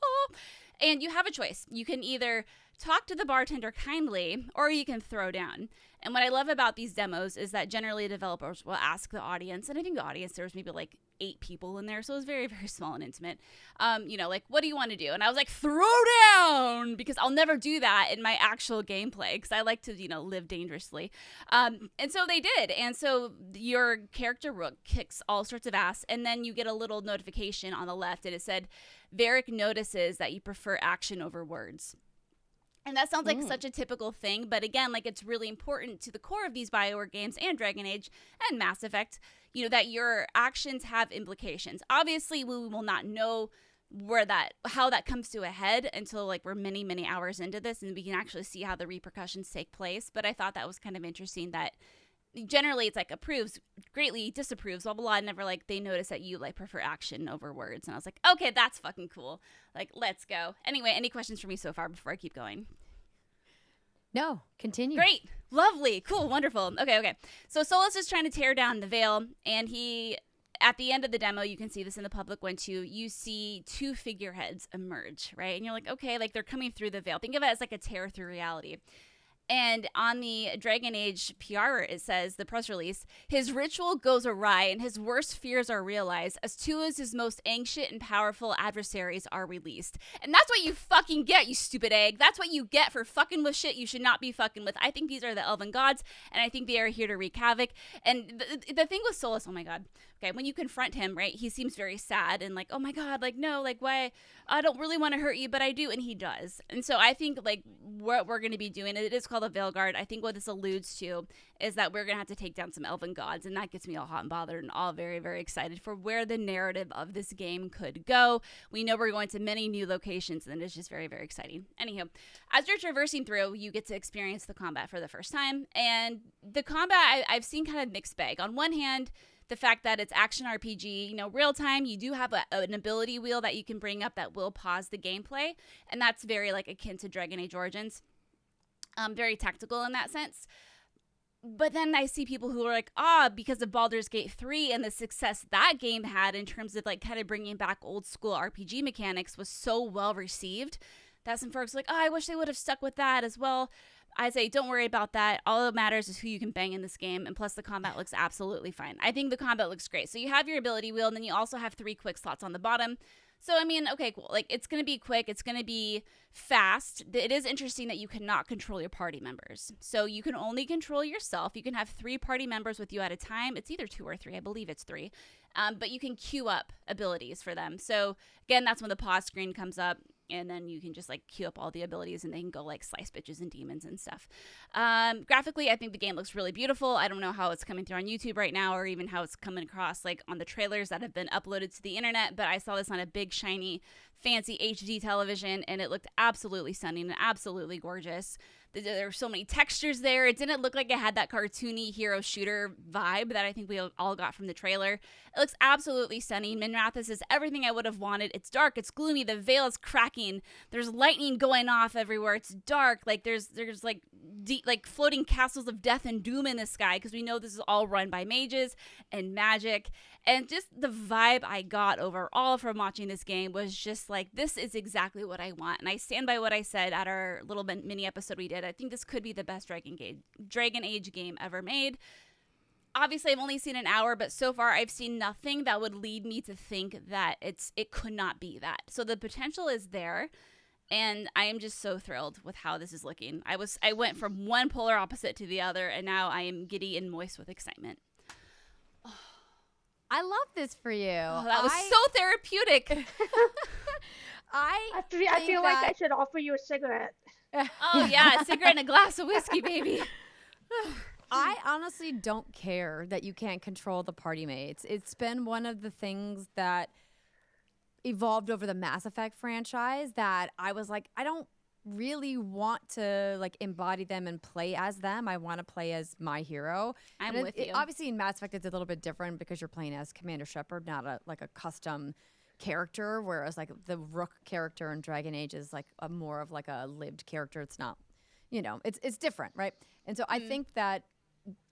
And you have a choice. You can either talk to the bartender kindly, or you can throw down. And what I love about these demos is that generally developers will ask the audience, and I think the audience, there was maybe like 8 people in there, so it was very, very small and intimate. Like, what do you want to do? And I was like, throw down, because I'll never do that in my actual gameplay, because I like to, live dangerously. And so they did. And so your character Rook kicks all sorts of ass, and then you get a little notification on the left, and it said, Varric notices that you prefer action over words. And that sounds like such a typical thing, but again, like it's really important to the core of these BioWare games and Dragon Age and Mass Effect, that your actions have implications. Obviously, we will not know how that comes to a head until like we're many, many hours into this, and we can actually see how the repercussions take place. But I thought that was kind of interesting that generally it's like approves, greatly disapproves, blah, blah, blah. Never like they notice that you like prefer action over words. And I was like, okay, that's fucking cool. Like, let's go. Anyway, any questions for me so far before I keep going?
No, continue.
Great. Lovely. Cool. Wonderful. Okay. So Solus is trying to tear down the Veil, and at the end of the demo, you can see this in the public one too, you see 2 figureheads emerge, right? And you're like, okay, like they're coming through the Veil. Think of it as like a tear through reality. And on the Dragon Age PR, it says, the press release, his ritual goes awry and his worst fears are realized as two of his most ancient and powerful adversaries are released. And that's what you fucking get, you stupid egg. That's what you get for fucking with shit you should not be fucking with. I think these are the elven gods, and I think they are here to wreak havoc. And the thing with Solus, oh my god. Okay, when you confront him, right, he seems very sad and like, oh my god, like, no, like, why? I don't really want to hurt you, but I do, and he does. And so I think, like, what we're going to be doing, it is called a Veilguard. I think what this alludes to is that we're going to have to take down some elven gods, and that gets me all hot and bothered and all very, very excited for where the narrative of this game could go. We know we're going to many new locations, and it's just very, very exciting. Anywho, as you're traversing through, you get to experience the combat for the first time, and the combat I've seen kind of mixed bag. On one hand, the fact that it's action RPG, you know, real time, you do have an ability wheel that you can bring up that will pause the gameplay. And that's very like akin to Dragon Age Origins. Very tactical in that sense. But then I see people who are like, because of Baldur's Gate 3 and the success that game had in terms of like kind of bringing back old school RPG mechanics was so well received that some folks are like, I wish they would have stuck with that as well. I say, don't worry about that. All that matters is who you can bang in this game, and plus the combat looks absolutely fine. I think the combat looks great. So you have your ability wheel, and then you also have 3 quick slots on the bottom. So, I mean, okay, cool. Like, it's going to be quick. It's going to be fast. It is interesting that you cannot control your party members. So you can only control yourself. You can have 3 party members with you at a time. It's either 2 or 3. I believe it's 3. But you can queue up abilities for them. So, again, that's when the pause screen comes up. And then you can just like queue up all the abilities and they can go like slice bitches and demons and stuff. Graphically, I think the game looks really beautiful. I don't know how it's coming through on YouTube right now or even how it's coming across like on the trailers that have been uploaded to the internet. But I saw this on a big, shiny, fancy HD television and it looked absolutely stunning and absolutely gorgeous. There were so many textures there. It didn't look like it had that cartoony hero shooter vibe that I think we all got from the trailer. It looks absolutely stunning. Minrathous is everything I would have wanted. It's dark. It's gloomy. The veil is cracking. There's lightning going off everywhere. It's dark. Like there's like like floating castles of death and doom in the sky because we know this is all run by mages and magic. And just the vibe I got overall from watching this game was just like, this is exactly what I want. And I stand by what I said at our little mini episode we did. I think this could be the best Dragon Age game ever made. Obviously, I've only seen an hour, but so far I've seen nothing that would lead me to think that it could not be that. So the potential is there. And I am just so thrilled with how this is looking. I went from one polar opposite to the other, and now I am giddy and moist with excitement.
I love this for you.
Oh, that was so therapeutic.
I feel like I should offer you a cigarette.
Oh, yeah, a cigarette and a glass of whiskey, baby.
I honestly don't care that you can't control the party mates. It's been one of the things that evolved over the Mass Effect franchise that I was like, I don't really want to like embody them and play as them. I want to play as my hero.
I'm with you.
Obviously, in Mass Effect, it's a little bit different because you're playing as Commander Shepard, not a custom character. Whereas like the Rook character in Dragon Age is like a more of like a lived character. It's not, it's different, right? And so I think that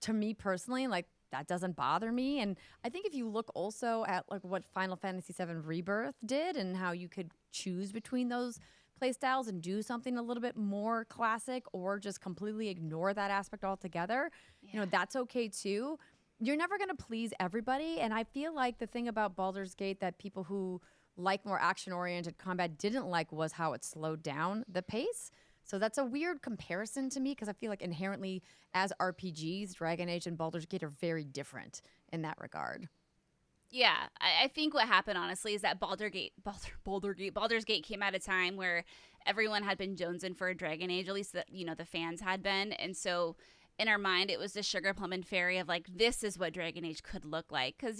to me personally, like that doesn't bother me. And I think if you look also at like what Final Fantasy VII Rebirth did and how you could choose between those play styles and do something a little bit more classic or just completely ignore that aspect altogether, that's okay too. You're never going to please everybody. And I feel like the thing about Baldur's Gate that people who like more action-oriented combat didn't like was how it slowed down the pace. So that's a weird comparison to me because I feel like inherently as RPGs, Dragon Age and Baldur's Gate are very different in that regard.
Yeah, I think what happened, honestly, is that Baldur's Gate came at a time where everyone had been jonesing for a Dragon Age, at least the fans had been. And so in our mind, it was the sugar plum and fairy of like, this is what Dragon Age could look like. Because,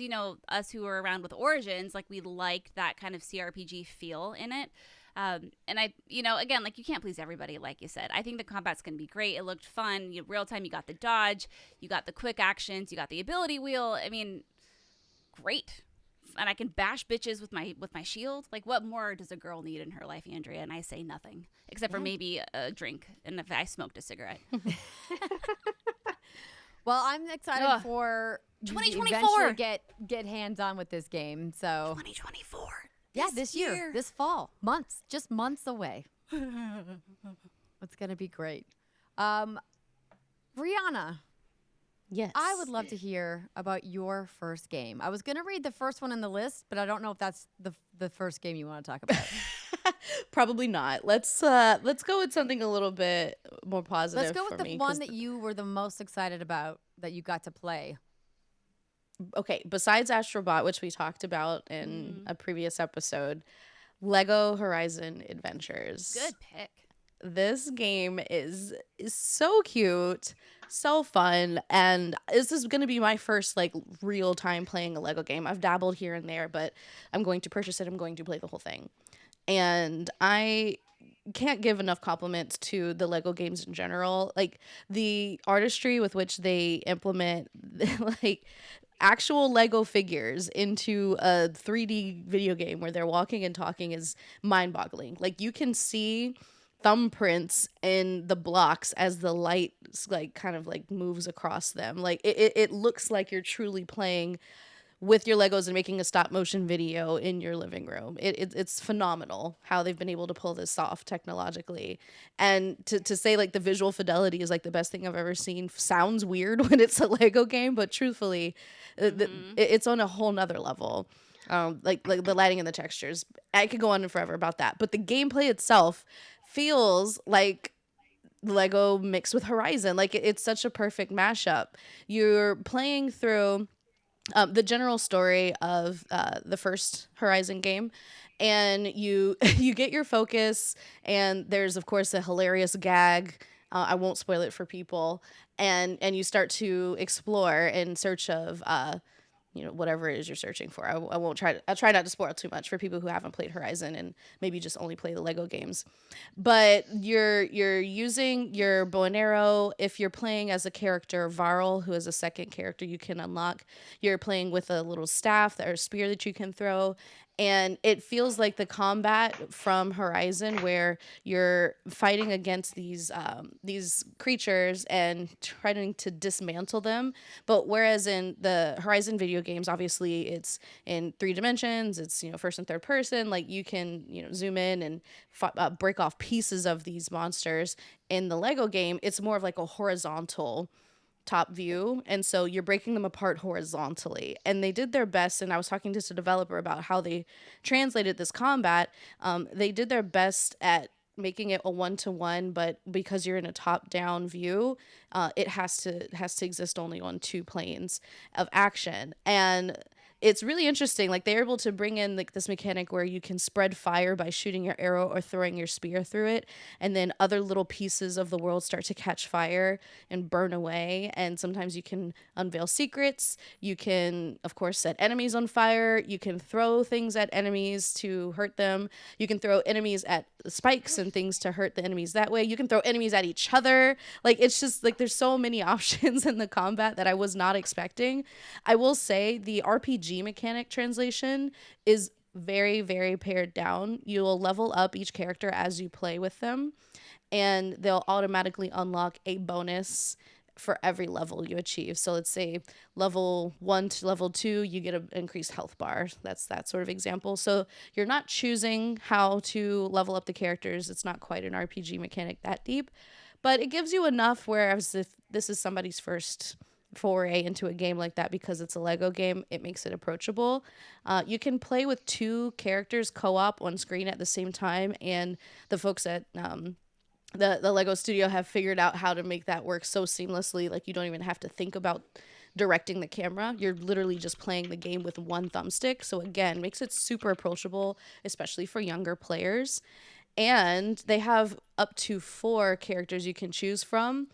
us who were around with Origins, like we liked that kind of CRPG feel in it. And I, again, like you can't please everybody, like you said. I think the combat's going to be great. It looked fun. Real time, you got the dodge, you got the quick actions, you got the ability wheel. I mean, great. And I can bash bitches with my shield. Like, what more does a girl need in her life, Andrea? And I say nothing, except for maybe a drink and if I smoked a cigarette.
Well, I'm excited for
2024
to get hands on with this game. So
2024.
Yeah, this year, this fall, just months away. It's gonna be great. Rihanna,
Yes.
I would love to hear about your first game. I was going to read the first one in the list, but I don't know if that's the first game you want to talk about.
Probably not. Let's go with something a little bit more positive.
Let's go with
for
the
me,
one
'cause
that you were the most excited about that you got to play.
okay, besides Astrobot, which we talked about in a previous episode, Lego Horizon Adventures.
Good pick.
This game is so cute, so fun, and this is going to be my first like real time playing a Lego game. I've dabbled here and there, but I'm going to purchase it. I'm going to play the whole thing. And I can't give enough compliments to the Lego games in general. Like the artistry with which they implement like actual Lego figures into a 3D video game where they're walking and talking is mind-boggling. Like you can see thumbprints in the blocks as the light like kind of like moves across them. Like it looks like you're truly playing with your Legos and making a stop motion video in your living room. It's phenomenal how they've been able to pull this off technologically. And to say like the visual fidelity is like the best thing I've ever seen sounds weird when it's a Lego game, but truthfully, it's on a whole nother level. Like the lighting and the textures. I could go on forever about that. But the gameplay itself feels like Lego mixed with Horizon. Like it's such a perfect mashup. You're playing through the general story of the first Horizon game, and you you get your focus, and there's of course a hilarious gag. I won't spoil it for people, and you start to explore in search of whatever it is you're searching for. I'll try not to spoil too much for people who haven't played Horizon and maybe just only play the Lego games. But you're using your bow and arrow. If you're playing as a character, Varl, who is a second character you can unlock, you're playing with a little staff or spear that you can throw. And it feels like the combat from Horizon, where you're fighting against these creatures and trying to dismantle them. But whereas in the Horizon video games, obviously it's in 3 dimensions. It's first and third person. Like you can zoom in and break off pieces of these monsters. In the Lego game, it's more of like a horizontal top view, and so you're breaking them apart horizontally, and they did their best. And I was talking to the developer about how they translated this combat. They did their best at making it a 1-to-1, but because you're in a top-down view, it has to exist only on 2 planes of action. And it's really interesting. Like they're able to bring in like this mechanic where you can spread fire by shooting your arrow or throwing your spear through it, and then other little pieces of the world start to catch fire and burn away. And sometimes you can unveil secrets. You can, of course, set enemies on fire. You can throw things at enemies to hurt them. You can throw enemies at spikes and things to hurt the enemies that way. You can throw enemies at each other. Like it's just like there's so many options in the combat that I was not expecting. I will say the RPG mechanic translation is very, very pared down. You'll level up each character as you play with them, and they'll automatically unlock a bonus for every level you achieve. So let's say level 1 to level 2, you get an increased health bar. That's that sort of example. So you're not choosing how to level up the characters. It's not quite an RPG mechanic that deep, but it gives you enough whereas if this is somebody's first foray into a game like that, because it's a Lego game, it makes it approachable. You can play with 2 characters co-op on screen at the same time, and the folks at the Lego studio have figured out how to make that work so seamlessly. Like you don't even have to think about directing the camera. You're literally just playing the game with 1 thumbstick. So again, makes it super approachable, especially for younger players. And they have up to 4 characters you can choose from,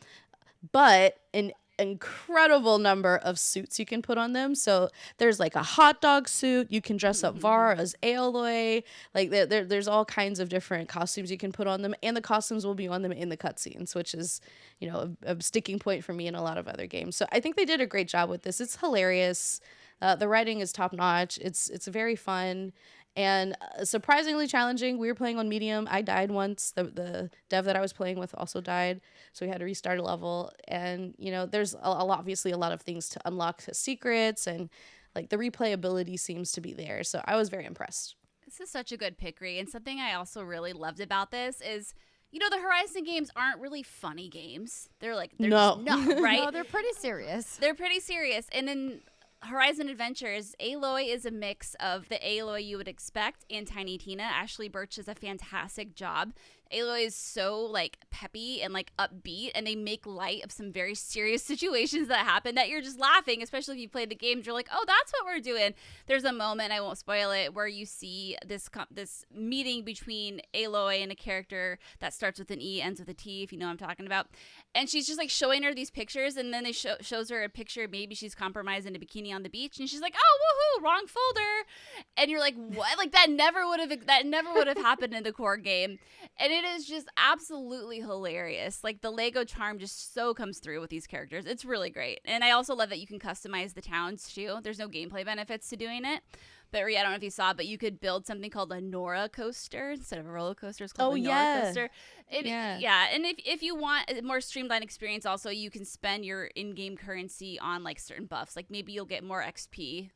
but an incredible number of suits you can put on them. So there's like a hot dog suit. You can dress up Var as Aloy. Like there's all kinds of different costumes you can put on them, and the costumes will be on them in the cutscenes, which is a sticking point for me in a lot of other games. So I think they did a great job with this. It's hilarious. The writing is top notch. It's very fun and surprisingly challenging. We were playing on medium. I died once. The dev that I was playing with also died, so we had to restart a level. And there's obviously a lot of things to unlock, the secrets, and like the replayability seems to be there. So I was very impressed.
This is such a good pick, Ree. And something I also really loved about this is you know, the Horizon games aren't really funny games. They're like, they're
No.
just not, right?
No, they're pretty serious.
They're pretty serious. And in Horizon Adventures, Aloy is a mix of the Aloy you would expect and Tiny Tina. Ashley Birch does a fantastic job. Aloy is so like peppy and like upbeat, and they make light of some very serious situations that happen that you're just laughing, especially if you play the games. You're like, oh, that's what we're doing. There's a moment, I won't spoil it, where you see this meeting between Aloy and a character that starts with an E, ends with a T, if you know what I'm talking about. And she's just like showing her these pictures, and then they shows her a picture. Maybe she's compromised in a bikini on the beach, and she's like, "Oh, woohoo! Wrong folder!" And you're like, "What? Like that never would have happened in the core game." And it is just absolutely hilarious. Like the Lego charm just so comes through with these characters. It's really great, and I also love that you can customize the towns too. There's no gameplay benefits to doing it. But Rhea, I don't know if you saw, but you could build something called a Nora coaster instead of a roller coaster. It's called a Nora coaster. Yeah. And if you want a more streamlined experience, also you can spend your in-game currency on like certain buffs. Like maybe you'll get more XP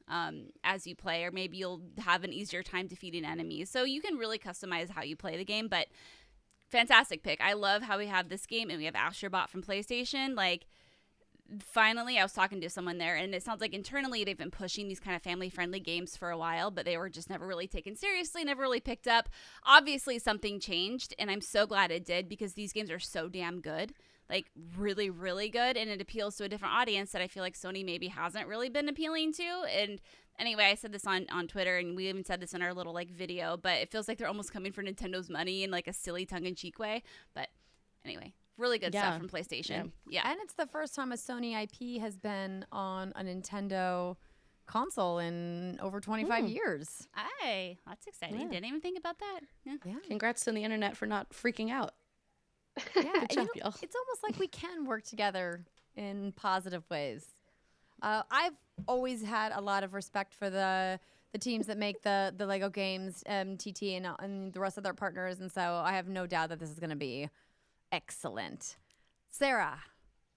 as you play, or maybe you'll have an easier time defeating enemies. So you can really customize how you play the game. But fantastic pick. I love how we have this game, and we have Astrobot from PlayStation. Like, finally, I was talking to someone there, and it sounds like internally they've been pushing these kind of family-friendly games for a while, but they were just never really taken seriously, never really picked up. Obviously, something changed, and I'm so glad it did, because these games are so damn good. Like, really, really good, and it appeals to a different audience that I feel like Sony maybe hasn't really been appealing to. And anyway, I said this on Twitter, and we even said this in our little, like, video, but it feels like they're almost coming for Nintendo's money in, like, a silly tongue-in-cheek way. But anyway, really good stuff from PlayStation. Yeah.
And it's the first time a Sony IP has been on a Nintendo console in over 25 years.
Hey, that's exciting.
Yeah.
Didn't even think about that. Yeah.
Congrats to the internet for not freaking out.
Yeah,
Good job, y'all.
it's almost like we can work together in positive ways. I've always had a lot of respect for the teams that make the Lego games, TT and the rest of their partners, and so I have no doubt that this is going to be excellent. Sarah,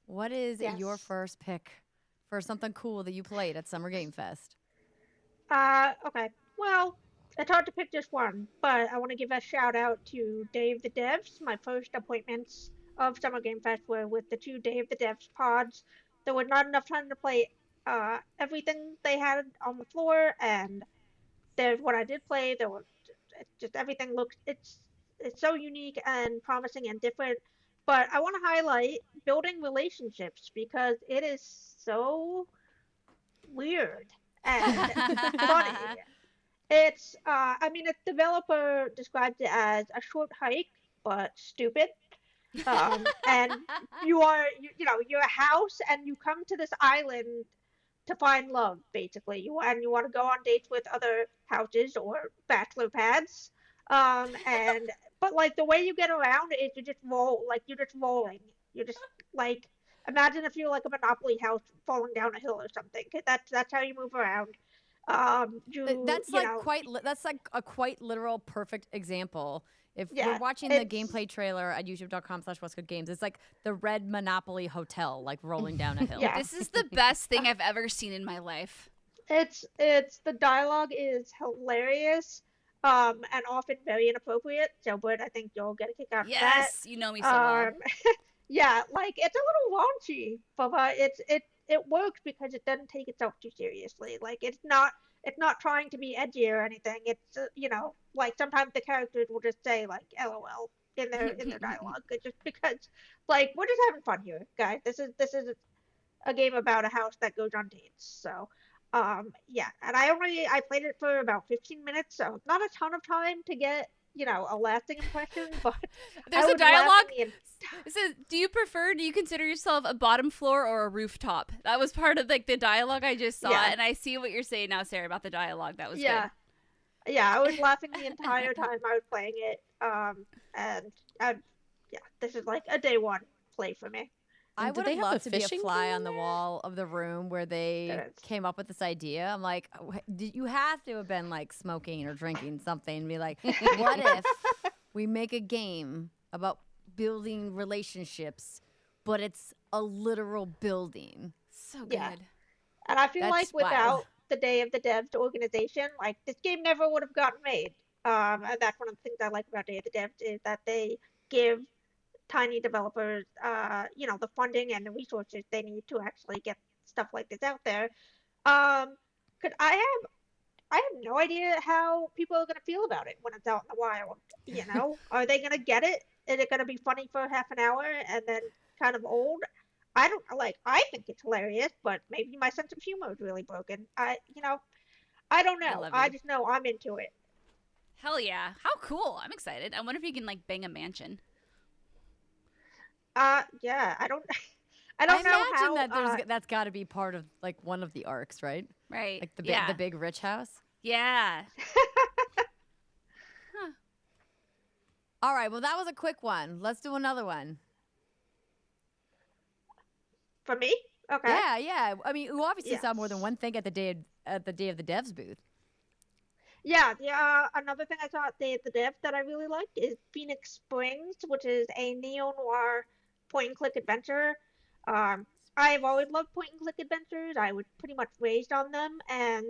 what is your first pick for something cool that you played at Summer Game Fest?
Okay. Well, it's hard to pick just one, but I want to give a shout out to Dave the Devs. My first appointments of Summer Game Fest were with the two Dave the Devs pods. There was not enough time to play everything they had on the floor, and there's what I did play. There was just everything looks it's so unique and promising and different. But I want to highlight building relationships, because it is so weird and funny. It's, I mean, a developer described it as a short hike, but stupid. And you're a house, and you come to this island to find love, basically. You want to go on dates with other houses or bachelor pads. But like the way you get around is you just roll, like you're just rolling. You're just like, imagine if you're like a Monopoly house falling down a hill or something. That's how you move around.
That's like a quite literal perfect example. If you're watching the gameplay trailer at youtube.com/westcoastgames, it's like the red Monopoly hotel, like rolling down a hill.
Yeah.
This is the best thing I've ever seen in my life.
It's the dialogue is hilarious, and often very inappropriate. So, but I think you'll get a kick out of that.
Yes, you know me so well.
Yeah, like it's a little raunchy, but it works because it doesn't take itself too seriously. Like it's not trying to be edgy or anything. It's like sometimes the characters will just say like LOL in their dialogue, just because like we're just having fun here, guys. This is a game about a house that goes on dates. So yeah, and I played it for about 15 minutes, so not a ton of time to get a lasting impression, but
there's a dialogue. It says, do you consider yourself a bottom floor or a rooftop? That was part of like the dialogue I just saw, and I see what you're saying now, Sarah, about the dialogue. That was good.
Yeah, I was laughing the entire time I was playing it. This is like a day one play for me.
I would have loved to be a fly on the wall of the room where they came up with this idea. I'm like, you have to have been like smoking or drinking something and be like, what if we make a game about building relationships, but it's a literal building?
So good.
Yeah. And I feel like without the Day of the Devs organization, like this game never would have gotten made. And that's one of the things I like about Day of the Devs is that they give tiny developers, the funding and the resources they need to actually get stuff like this out there. Cause I have no idea how people are gonna feel about it when it's out in the wild. Are they gonna get it? Is it gonna be funny for half an hour and then kind of old? I don't like. I think it's hilarious, but maybe my sense of humor is really broken. I don't
I
know.
love
I
you.
just know I'm into it.
Hell yeah. How cool. I'm excited. I wonder if you can like bang a mansion.
Yeah. I don't. I
I
don't know
imagine
how.
that that's got to be part of like one of the arcs, right?
Right.
Like
yeah.
the big rich house.
Yeah.
All right, well that was a quick one. Let's do another one.
For me. Okay.
Yeah. I mean, you obviously
Yeah.
saw more than one thing at the day of the devs booth.
Yeah, another thing I saw at the Dev that I really liked is Phoenix Springs, which is a neo-noir point-and-click adventure. I've always loved point-and-click adventures. I was pretty much raised on them, and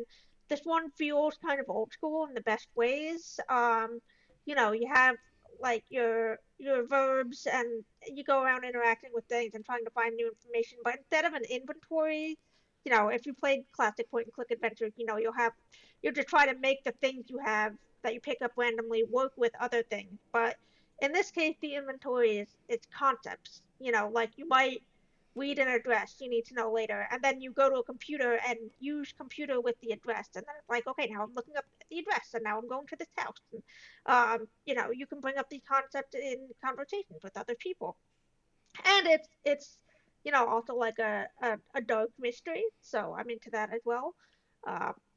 this one feels kind of old school in the best ways. You have like your verbs, and you go around interacting with things and trying to find new information. But instead of an inventory, if you played classic point-and-click adventures, you'll just try to make the things you have that you pick up randomly work with other things. But in this case, the inventory is it's concepts. Like you might read an address you need to know later, and then you go to a computer and use computer with the address, and then it's like, okay, now I'm looking up the address, and now I'm going to this house. And, you can bring up these concepts in conversations with other people, and it's also like a dark mystery, so I'm into that as well.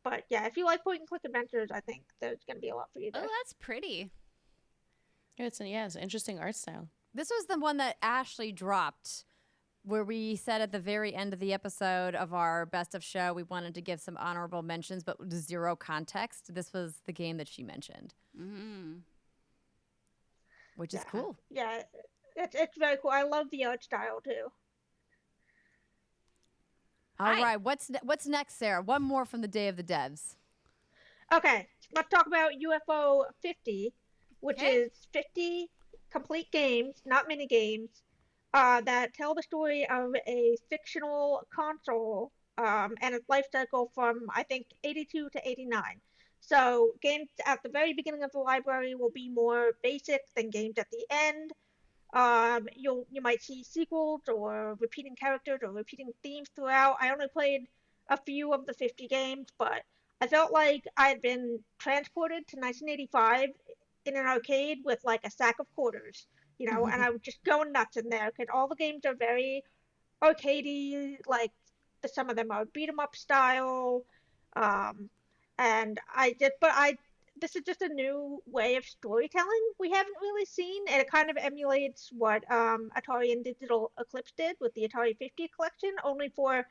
But yeah, if you like point and click adventures, I think there's gonna be a lot for you there.
Oh, that's pretty.
It's an interesting art style.
This was the one that Ashley dropped, where we said at the very end of the episode of our best of show we wanted to give some honorable mentions, but with zero context. This was the game that she mentioned, which is cool.
Yeah, it's very cool. I love the art style too.
All right, what's next, Sarah? One more from the Day of the Devs.
Okay, let's talk about UFO 50, which is 50 complete games, not mini games, that tell the story of a fictional console and its life cycle from, I think, 82 to 89. So games at the very beginning of the library will be more basic than games at the end. You might see sequels or repeating characters or repeating themes throughout. I only played a few of the 50 games, but I felt like I'd been transported to 1985 in an arcade with like a sack of quarters, and I would just go nuts in there because all the games are very arcadey, like some of them are beat 'em up style. And this is just a new way of storytelling we haven't really seen, and it kind of emulates what Atari and Digital Eclipse did with the Atari 50 collection, only for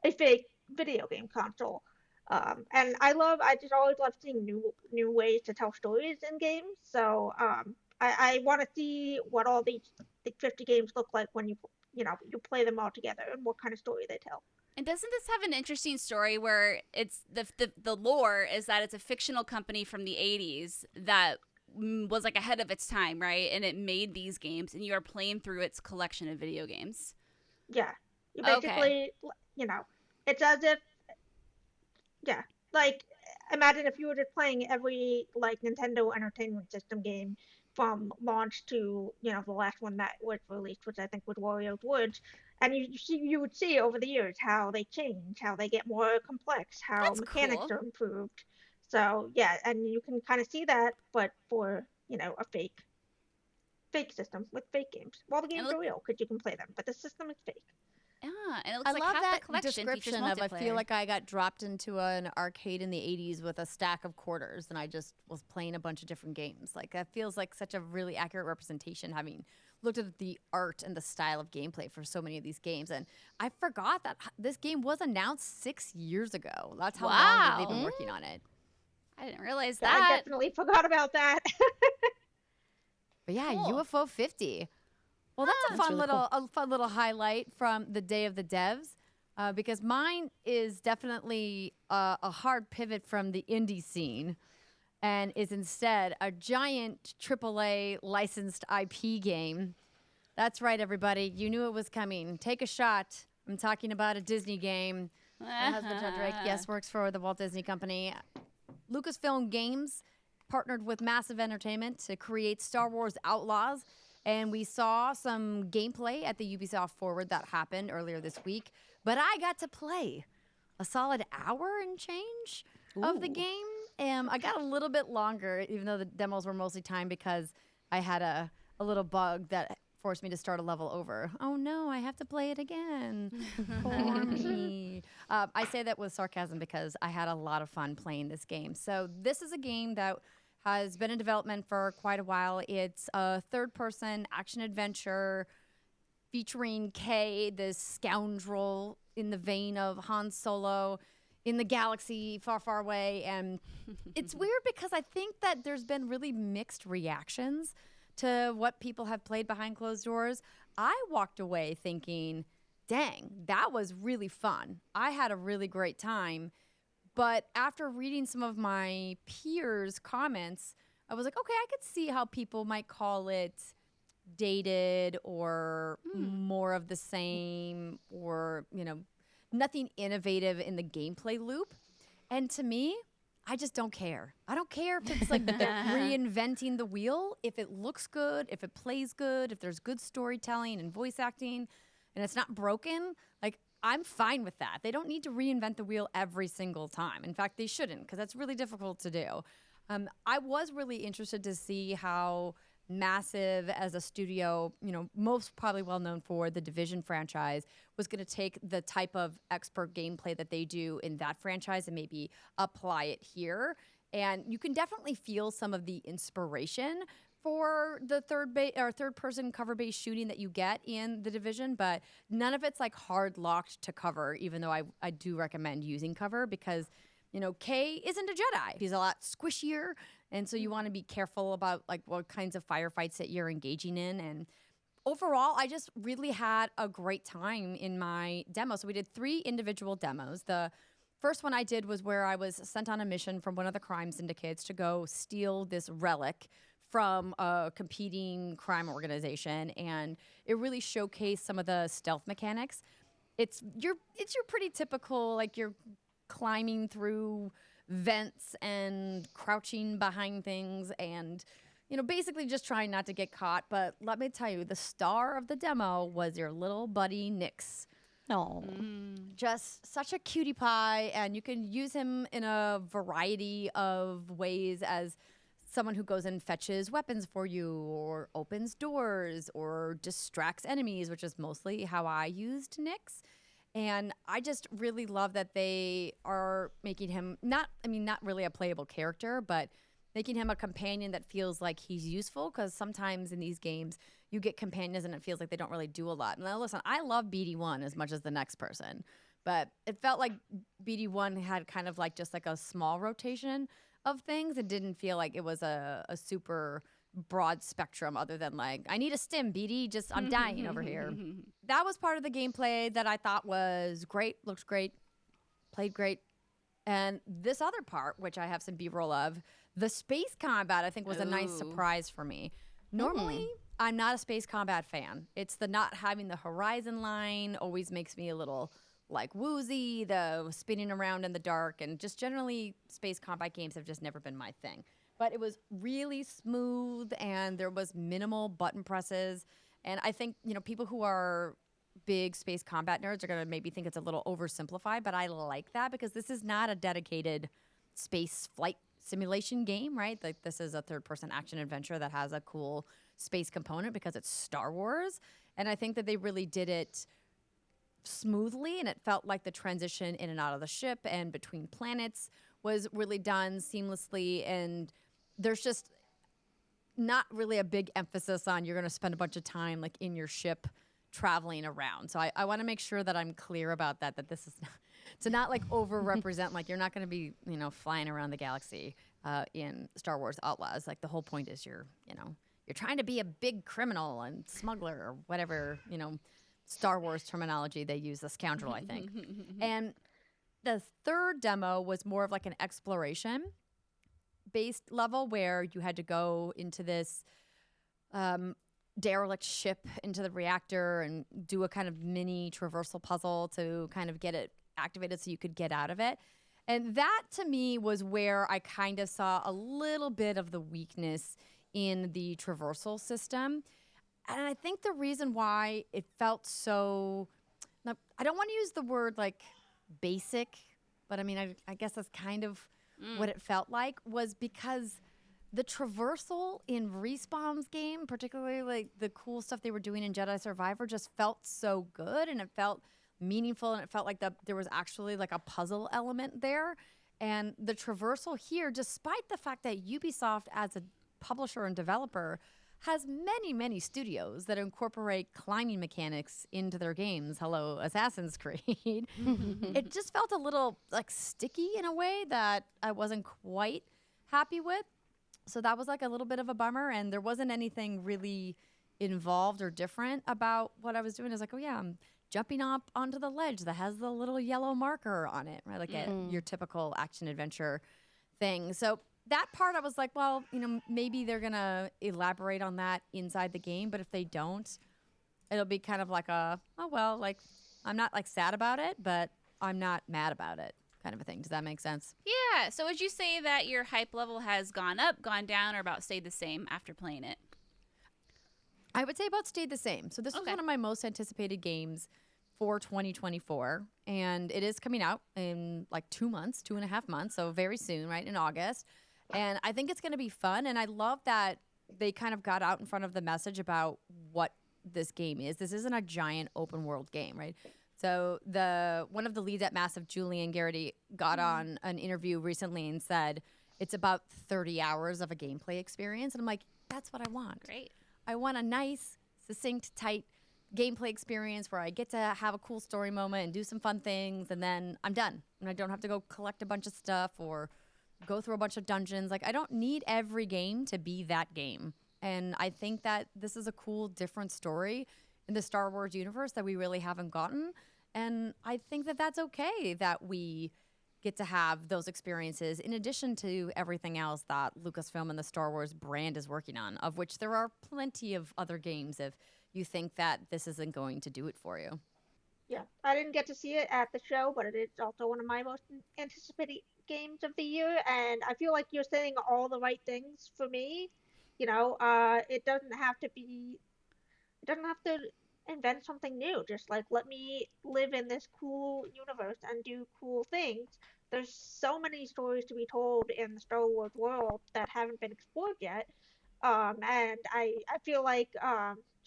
a fake video game console. And I just always love seeing new ways to tell stories in games. So I want to see what all these 50 games look like when you play them all together and what kind of story they tell.
And doesn't this have an interesting story where it's the lore is that it's a fictional company from the 80s that was like ahead of its time, right? And it made these games, and you are playing through its collection of video games.
Yeah. You basically, it's as if, like, imagine if you were just playing every, like, Nintendo Entertainment System game from launch to, the last one that was released, which I think was Wario's Woods. And you would see over the years how they change, how they get more complex, how
That's
mechanics
cool.
are improved. So yeah, and you can kind of see that, but for a fake system with fake games. Well, the games are real because you can play them, but the system is fake.
Yeah, and it looks
I
like
love
half
that
the collection
description
features
of I feel
multiplayer.
like I got dropped into an arcade in the 80s with a stack of quarters and I just was playing a bunch of different games. Like that feels like such a really accurate representation, having looked at the art and the style of gameplay for so many of these games. And I forgot that this game was announced 6 years ago. That's how long they've been working on it.
I didn't realize
I
that.
definitely forgot about that.
But yeah,
Cool.
UFO 50. Well, that's a fun
really
little highlight from the Day of the Devs, because mine is definitely a hard pivot from the indie scene. and is instead a giant AAA licensed IP game. That's right, everybody. You knew it was coming. Take a shot. I'm talking about a Disney game. My husband, John Drake, yes, works for the Walt Disney Company. Lucasfilm Games partnered with Massive Entertainment to create Star Wars Outlaws. And we saw some gameplay at the Ubisoft Forward that happened earlier this week. But I got to play a solid hour and change of the game. I got a little bit longer, even though the demos were mostly timed because I had a little bug that forced me to start a level over. Oh no, I have to play it again. Poor me. I say that with sarcasm because I had a lot of fun playing this game. So this is a game that has been in development for quite a while. It's a third-person action-adventure featuring Kay, this scoundrel in the vein of Han Solo in the galaxy far, far away. And it's weird because I think that there's been really mixed reactions to what people have played behind closed doors. I walked away thinking, dang, that was really fun. I had a really great time. But after reading some of my peers' comments, I was like, okay, I could see how people might call it dated or more of the same or, nothing innovative in the gameplay loop. And to me, I just don't care. I don't care if it's like they're reinventing the wheel. If it looks good, if it plays good, if there's good storytelling and voice acting and it's not broken, like I'm fine with that. They don't need to reinvent the wheel every single time. In fact, they shouldn't because that's really difficult to do. I was really interested to see how Massive as a studio, most probably well known for the Division franchise, was going to take the type of expert gameplay that they do in that franchise and maybe apply it here. And you can definitely feel some of the inspiration for the third-person cover-based shooting that you get in the Division, but none of it's like hard-locked to cover, even though I do recommend using cover because, Kay isn't a Jedi. He's a lot squishier, and so you want to be careful about like what kinds of firefights that you're engaging in. And overall, I just really had a great time in my demo. So we did 3 individual demos. The first one I did was where I was sent on a mission from one of the crime syndicates to go steal this relic from a competing crime organization, and it really showcased some of the stealth mechanics. It's your pretty typical, like you're climbing through vents and crouching behind things and basically just trying not to get caught. But let me tell you, the star of the demo was your little buddy Nyx.
No.
Just such a cutie pie, and you can use him in a variety of ways as someone who goes and fetches weapons for you or opens doors or distracts enemies, which is mostly how I used Nyx. And I just really love that they are making him not really a playable character, but making him a companion that feels like he's useful, because sometimes in these games you get companions and it feels like they don't really do a lot. Now listen, I love BD1 as much as the next person, but it felt like BD1 had kind of like just like a small rotation of things. It didn't feel like it was a super broad spectrum other than like, I need a stim, BD, just I'm dying over here. That was part of the gameplay that I thought was great, looked great, played great. And this other part, which I have some B-roll of, the space combat, I think was a nice surprise for me. Normally, I'm not a space combat fan. It's the not having the horizon line always makes me a little like woozy, the spinning around in the dark, and just generally space combat games have just never been my thing. But it was really smooth and there was minimal button presses. And I think, people who are big space combat nerds are going to maybe think it's a little oversimplified, but I like that because this is not a dedicated space flight simulation game, right? Like this is a third-person action adventure that has a cool space component because it's Star Wars. And I think that they really did it smoothly, and it felt like the transition in and out of the ship and between planets was really done seamlessly. And there's just not really a big emphasis on you're going to spend a bunch of time like in your ship traveling around. So I want to make sure that I'm clear about that this is not, to not like over-represent, like you're not going to be, flying around the galaxy in Star Wars Outlaws. Like the whole point is you're trying to be a big criminal and smuggler or whatever, Star Wars terminology they use, a scoundrel, I think. And the third demo was more of like an exploration. based level where you had to go into this derelict ship into the reactor and do a kind of mini traversal puzzle to kind of get it activated so you could get out of it. And that to me was where I kind of saw a little bit of the weakness in the traversal system. And I think the reason why it felt so, I don't want to use the word like basic, but I mean, I guess that's kind of what it felt like, was because the traversal in Respawn's game, particularly like the cool stuff they were doing in Jedi Survivor, just felt so good and it felt meaningful and it felt like there was actually like a puzzle element there. And the traversal here, despite the fact that Ubisoft as a publisher and developer has many, many studios that incorporate climbing mechanics into their games. Hello, Assassin's Creed. It just felt a little like sticky in a way that I wasn't quite happy with. So that was like a little bit of a bummer, and there wasn't anything really involved or different about what I was doing. I was like, oh yeah, I'm jumping up onto the ledge that has the little yellow marker on it, right? Like your typical action adventure thing. So that part I was like, well, you know, maybe they're going to elaborate on that inside the game, but if they don't, it'll be kind of like a, oh, well, like I'm not like sad about it, but I'm not mad about it kind of a thing. Does that make sense?
Yeah. So would you say that your hype level has gone up, gone down, or about stayed the same after playing it?
I would say about stayed the same. So this was one of my most anticipated games for 2024, and it is coming out in like 2.5 months, so very soon, right, in August. And I think it's going to be fun, and I love that they kind of got out in front of the message about what this game is. This isn't a giant open world game, right? So one of the leads at Massive, Julian Garrity, got on an interview recently and said it's about 30 hours of a gameplay experience. And I'm like, that's what I want.
Great.
I want a nice, succinct, tight gameplay experience where I get to have a cool story moment and do some fun things, and then I'm done. And I don't have to go collect a bunch of stuff or go through a bunch of dungeons. Like, I don't need every game to be that game. And I think that this is a cool, different story in the Star Wars universe that we really haven't gotten. And I think that that's okay that we get to have those experiences in addition to everything else that Lucasfilm and the Star Wars brand is working on, of which there are plenty of other games if you think that this isn't going to do it for you.
Yeah, I didn't get to see it at the show, but it is also one of my most anticipated games of the year, and I feel like you're saying all the right things for me. You know, it doesn't have to invent something new. Just like, let me live in this cool universe and do cool things. There's so many stories to be told in the Star Wars world that haven't been explored yet. And I feel like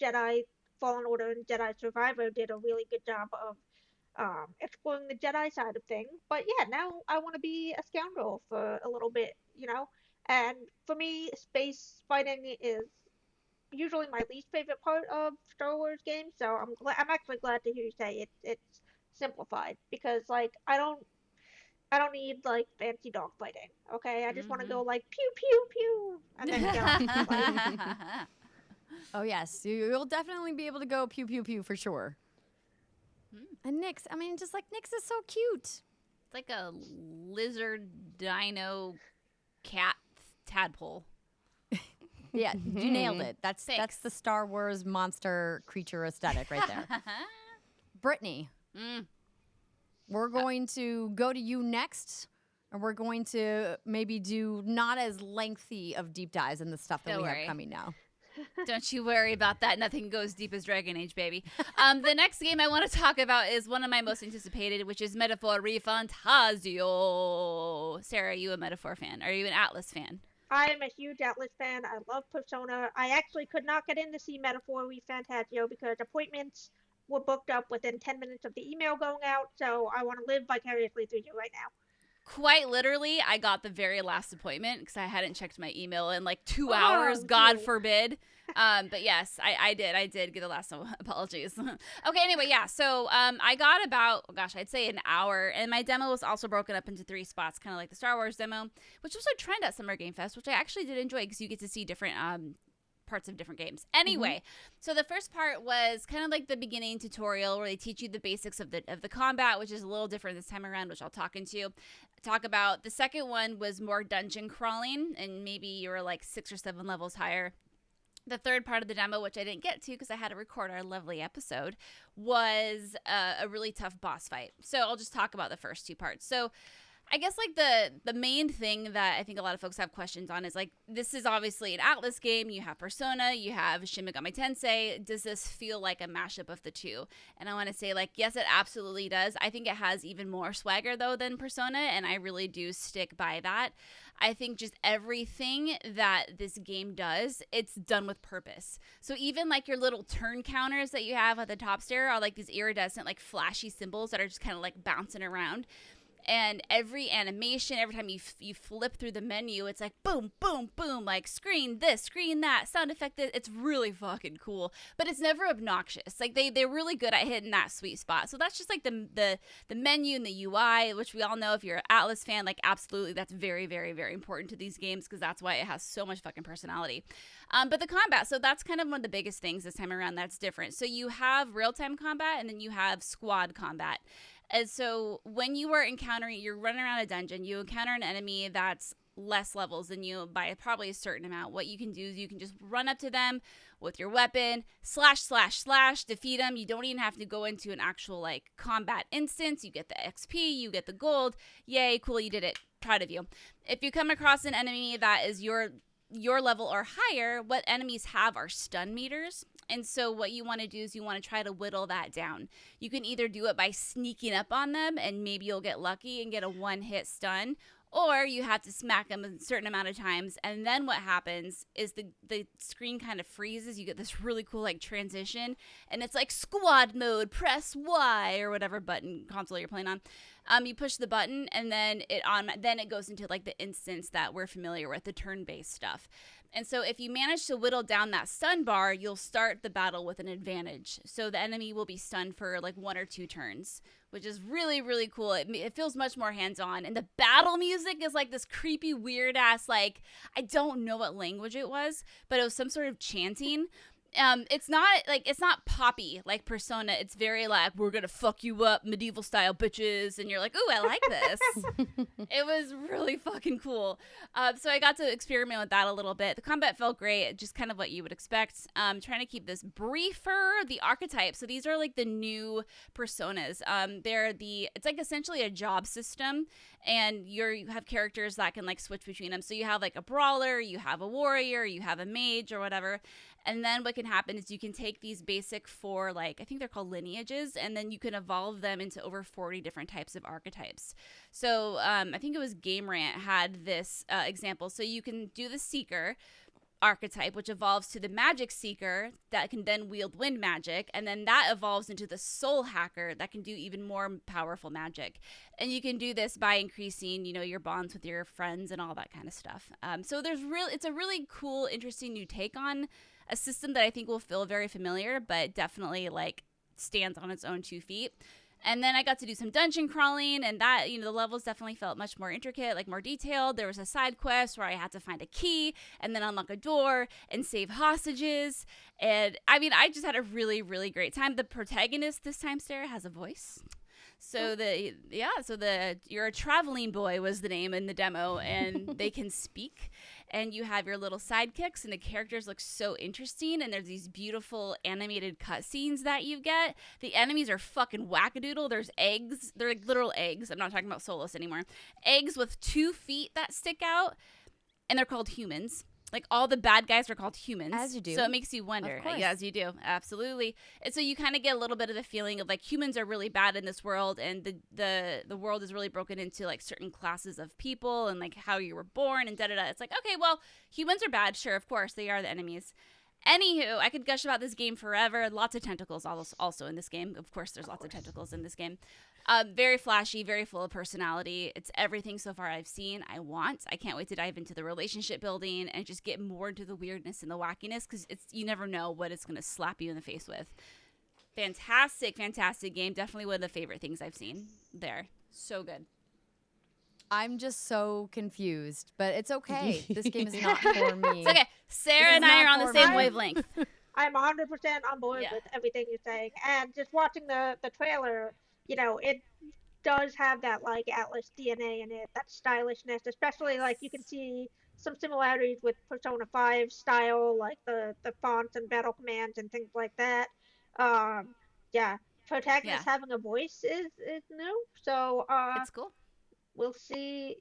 Jedi Fallen Order and Jedi Survivor did a really good job of exploring the Jedi side of things. But yeah, now I want to be a scoundrel for a little bit, you know? And for me, space fighting is usually my least favorite part of Star Wars games, so I'm actually glad to hear you say it's simplified, because like I don't need like fancy dog fighting. Okay, I just want to go like pew pew pew and then get off. Like,
oh yes, you'll definitely be able to go pew pew pew for sure. And Nyx, I mean, just like Nyx is so cute.
It's like a lizard, dino, cat, tadpole.
Yeah, you nailed it. That's the Star Wars monster creature aesthetic right there. Brittany, we're going to go to you next, and we're going to maybe do not as lengthy of deep dives in the stuff that we have coming now.
Don't you worry about that. Nothing goes deep as Dragon Age, baby. The next game I want to talk about is one of my most anticipated, which is Metaphor ReFantazio. Sarah, are you a Metaphor fan? Are you an Atlas fan?
I am a huge Atlas fan. I love Persona. I actually could not get in to see Metaphor ReFantazio because appointments were booked up within 10 minutes of the email going out, so I want to live vicariously through you right now.
Quite literally, I got the very last appointment because I hadn't checked my email in like 2 hours, God forbid. But yes, I did get the last one. Apologies. Okay, anyway, yeah. So I got about, I'd say an hour, and my demo was also broken up into 3 spots, kind of like the Star Wars demo, which was a trend at Summer Game Fest, which I actually did enjoy because you get to see different parts of different games. Anyway, so the first part was kind of like the beginning tutorial where they teach you the basics of the combat, which is a little different this time around, which I'll talk about. The second one was more dungeon crawling, and maybe you were like 6 or 7 levels higher. The third part of the demo, which I didn't get to because I had to record our lovely episode, was a really tough boss fight. So I'll just talk about the first 2 parts. So I guess like the main thing that I think a lot of folks have questions on is like, this is obviously an Atlas game. You have Persona, you have Shin Megami Tensei. Does this feel like a mashup of the two? And I want to say like, yes, it absolutely does. I think it has even more swagger though than Persona, and I really do stick by that. I think just everything that this game does, it's done with purpose. So even like your little turn counters that you have at the top stair are like these iridescent, like flashy symbols that are just kind of like bouncing around. And every animation, every time you flip through the menu, it's like boom, boom, boom, like screen this, screen that, sound effect this. It's really fucking cool, but it's never obnoxious. Like they're really good at hitting that sweet spot. So that's just like the menu and the UI, which we all know if you're an Atlas fan, like absolutely that's very, very, very important to these games because that's why it has so much fucking personality. But the combat, so that's kind of one of the biggest things this time around that's different. So you have real-time combat and then you have squad combat. And so when you are you're running around a dungeon, you encounter an enemy that's less levels than you by probably a certain amount. What you can do is you can just run up to them with your weapon, slash, defeat them. You don't even have to go into an actual like combat instance. You get the XP, you get the gold. Yay, cool, you did it. Proud of you. If you come across an enemy that is your level or higher, what enemies have are stun meters. And so what you want to do is you want to try to whittle that down. You can either do it by sneaking up on them and maybe you'll get lucky and get a one-hit stun, or you have to smack them a certain amount of times. And then what happens is the screen kind of freezes. You get this really cool like transition and it's like squad mode, press Y or whatever button console you're playing on. You push the button and then it goes into like the instance that we're familiar with, the turn-based stuff. And so if you manage to whittle down that stun bar, you'll start the battle with an advantage. So the enemy will be stunned for like 1 or 2 turns, which is really, really cool. It feels much more hands-on. And the battle music is like this creepy, weird-ass, like, I don't know what language it was, but it was some sort of chanting. It's not poppy like Persona. It's very like, we're gonna fuck you up medieval style bitches, and you're like, ooh, I like this. It was really fucking cool. So I got to experiment with that a little bit. The combat felt great, just kind of what you would expect. Trying to keep this briefer. The archetypes, so these are like the new personas. It's like essentially a job system, and you have characters that can like switch between them. So you have like a brawler, you have a warrior, you have a mage or whatever. And then what can happen is you can take these basic 4, like, I think they're called lineages, and then you can evolve them into over 40 different types of archetypes. So I think it was Game Rant had this example. So you can do the Seeker archetype, which evolves to the Magic Seeker that can then wield wind magic, and then that evolves into the Soul Hacker that can do even more powerful magic. And you can do this by increasing, your bonds with your friends and all that kind of stuff. So it's a really cool, interesting new take on a system that I think will feel very familiar, but definitely like stands on its own 2 feet. And then I got to do some dungeon crawling, and that, the levels definitely felt much more intricate, like more detailed. There was a side quest where I had to find a key and then unlock a door and save hostages. And I mean, I just had a really, really great time. The protagonist this time, Sarah, has a voice. So you're a traveling boy was the name in the demo, and they can speak, and you have your little sidekicks, and the characters look so interesting, and there's these beautiful animated cutscenes that you get. The enemies are fucking wackadoodle. There's eggs. They're like literal eggs. I'm not talking about Solus anymore. Eggs with 2 feet that stick out, and they're called humans. Like, all the bad guys are called humans.
As you do.
So it makes you wonder.
Of course.
Yeah, as you do. Absolutely. And so you kind of get a little bit of the feeling of, like, humans are really bad in this world, and the world is really broken into, like, certain classes of people and, like, how you were born and da-da-da. It's like, okay, well, humans are bad. Sure, of course. They are the enemies. Anywho, I could gush about this game forever. Lots of tentacles also in this game. Of course, there's lots of tentacles in this game. Very flashy, very full of personality. It's everything so far I've seen I want. I can't wait to dive into the relationship building and just get more into the weirdness and the wackiness, because you never know what it's going to slap you in the face with. Fantastic, fantastic game. Definitely one of the favorite things I've seen there. So good.
I'm just so confused, but it's okay. This game is not for me.
It's okay. Sarah and I are on the same wavelength.
I'm 100% on board
Yeah.
with everything you're saying, and just watching the trailer, it does have that like Atlas DNA in it, that stylishness, especially like you can see some similarities with Persona 5 style, like the fonts and battle commands and things like that. Yeah, protagonist having a voice is new, so
It's cool.
we'll see.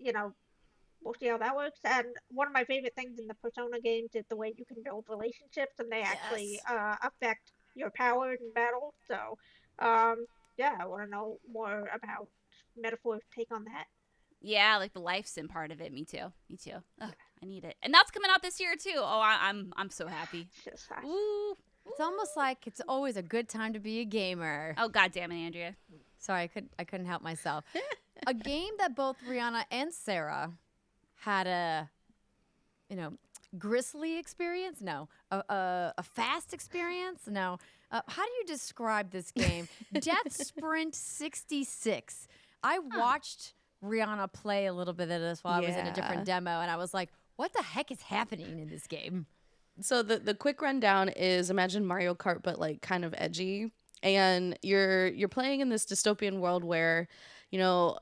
We'll see how that works. And one of my favorite things in the Persona games is the way you can build relationships, and they actually affect your power in battle. So, yeah, I want to know more about Metaphor's take on that.
Yeah, like the life sim part of it. Me too. Ugh, I need it, and that's coming out this year too. Oh, I'm so happy. Woo.
It's almost like it's always a good time to be a gamer.
Oh, God damn it, Andrea.
Sorry, I couldn't help myself. A game that both Rihanna and Sarah had a, grisly experience? No. A fast experience? No. How do you describe this game? Death Sprint 66. I watched Rihanna play a little bit of this while I was in a different demo, and I was like, what the heck is happening in this game?
So the quick rundown is, imagine Mario Kart, but like kind of edgy. And you're playing in this dystopian world where,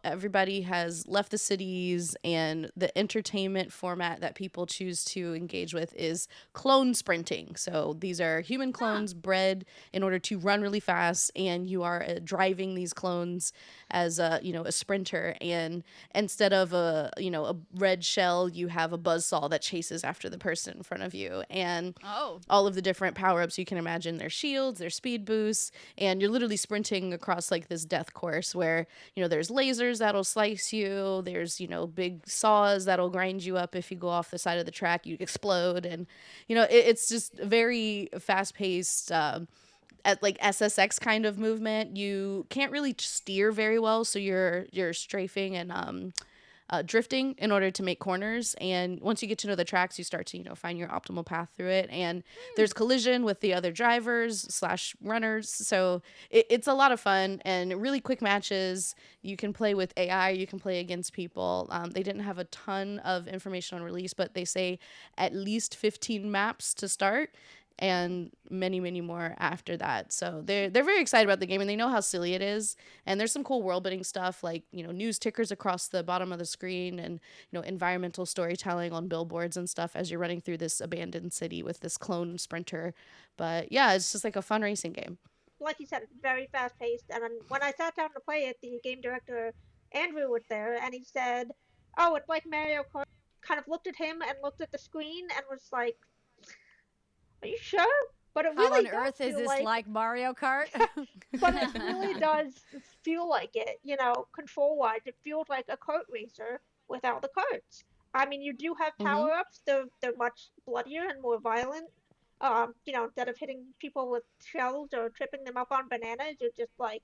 everybody has left the cities, and the entertainment format that people choose to engage with is clone sprinting. So these are human clones bred in order to run really fast, and you are driving these clones as a sprinter. And instead of a red shell, you have a buzzsaw that chases after the person in front of you. And all of the different power-ups you can imagine, their shields, their speed boosts, and you're literally sprinting across like this death course where, there's lasers that'll slice you. There's, big saws that'll grind you up. If you go off the side of the track, you explode. And, it's just very fast-paced, at like SSX kind of movement. You can't really steer very well, so you're strafing and drifting in order to make corners. And once you get to know the tracks, you start to find your optimal path through it. And there's collision with the other drivers / runners, so it's a lot of fun and really quick matches. You can play with AI, you can play against people. They didn't have a ton of information on release, but they say at least 15 maps to start, and many, many more after that. So they're very excited about the game, and they know how silly it is. And there's some cool world building stuff, like news tickers across the bottom of the screen, and environmental storytelling on billboards and stuff as you're running through this abandoned city with this clone sprinter. But yeah, it's just like a fun racing game.
Like you said, it's very fast paced. And when I sat down to play it, the game director Andrew was there, and he said, "Oh, it's like Mario Kart." Kind of looked at him and looked at the screen and was like, "Are you sure?" But it really
How on earth is this like Mario Kart?
But it really does feel like it, control-wise. It feels like a kart racer without the karts. I mean, you do have power-ups. They're much bloodier and more violent. Instead of hitting people with shells or tripping them up on bananas, you're just like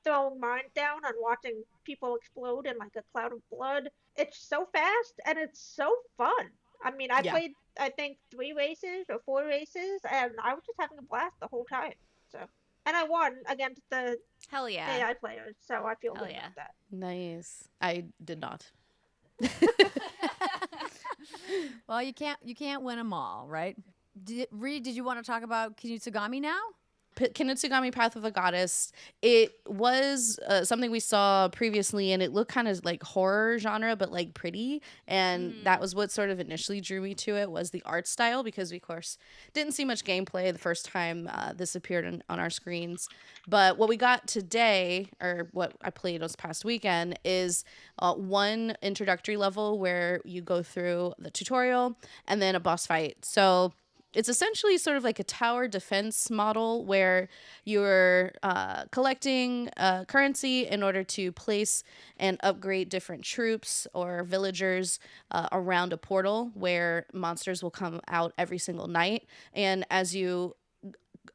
throwing mines down and watching people explode in like a cloud of blood. It's so fast and it's so fun. I mean, I played, I think, 3 races or 4 races, and I was just having a blast the whole time. So, and I won against the AI players, so I feel good about that.
Nice. I did not.
Well, you can't win them all, right? Did you want to talk about Kinutsugami now?
Kinutsugami Path of the Goddess. It was something we saw previously, and it looked kind of like horror genre, but like pretty. And that was what sort of initially drew me to it, was the art style, because we, of course, didn't see much gameplay the first time this appeared on our screens. But what we got today, or what I played this past weekend, is one introductory level where you go through the tutorial and then a boss fight. So it's essentially sort of like a tower defense model where you're collecting currency in order to place and upgrade different troops or villagers around a portal where monsters will come out every single night. And as you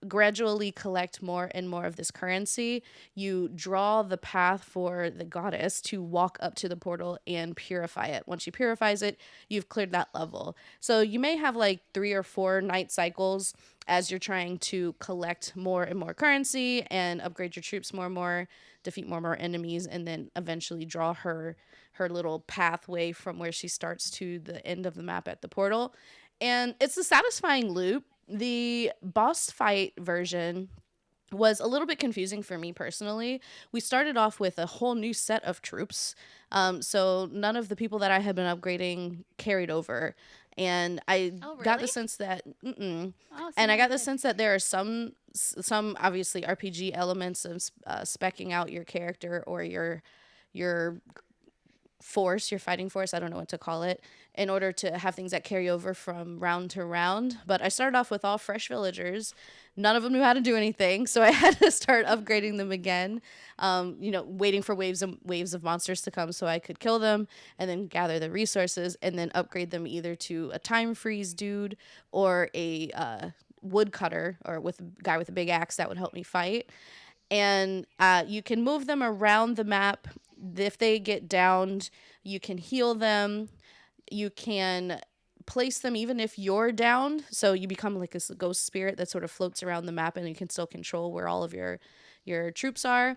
gradually collect more and more of this currency, you draw the path for the goddess to walk up to the portal and purify it. Once she purifies it, you've cleared that level. So you may have like 3 or 4 night cycles as you're trying to collect more and more currency and upgrade your troops more and more. defeat more enemies, and then eventually draw her little pathway from where she starts to the end of the map at the portal. And it's a satisfying loop. The boss fight version was a little bit confusing for me personally. We started off with a whole new set of troops. So none of the people that I had been upgrading carried over. And I got the sense that, and I got the sense that there are some obviously RPG elements of speccing out your character or your force, your fighting force, I don't know what to call it, in order to have things that carry over from round to round. But I started off with all fresh villagers. None of them knew how to do anything, so I had to start upgrading them again, waiting for waves of monsters to come so I could kill them and then gather the resources and then upgrade them either to a time freeze dude or a woodcutter, or with a guy with a big axe that would help me fight. And you can move them around the map. If they get downed, you can heal them. You can place them even if you're down. So you become like a ghost spirit that sort of floats around the map, and you can still control where all of your troops are.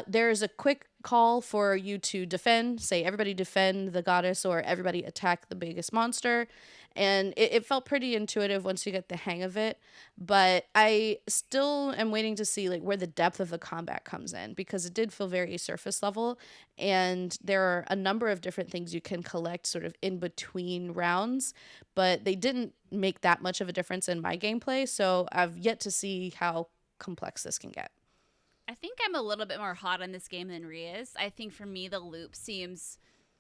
There's a quick call for you to defend. Say, everybody defend the goddess, or everybody attack the biggest monster. And it felt pretty intuitive once you get the hang of it. But I still am waiting to see like where the depth of the combat comes in, because it did feel very surface level. And there are a number of different things you can collect sort of in between rounds, but they didn't make that much of a difference in my gameplay. So I've yet to see how complex this can get.
I think I'm a little bit more hot on this game than Rhea is. I think for me, the loop seems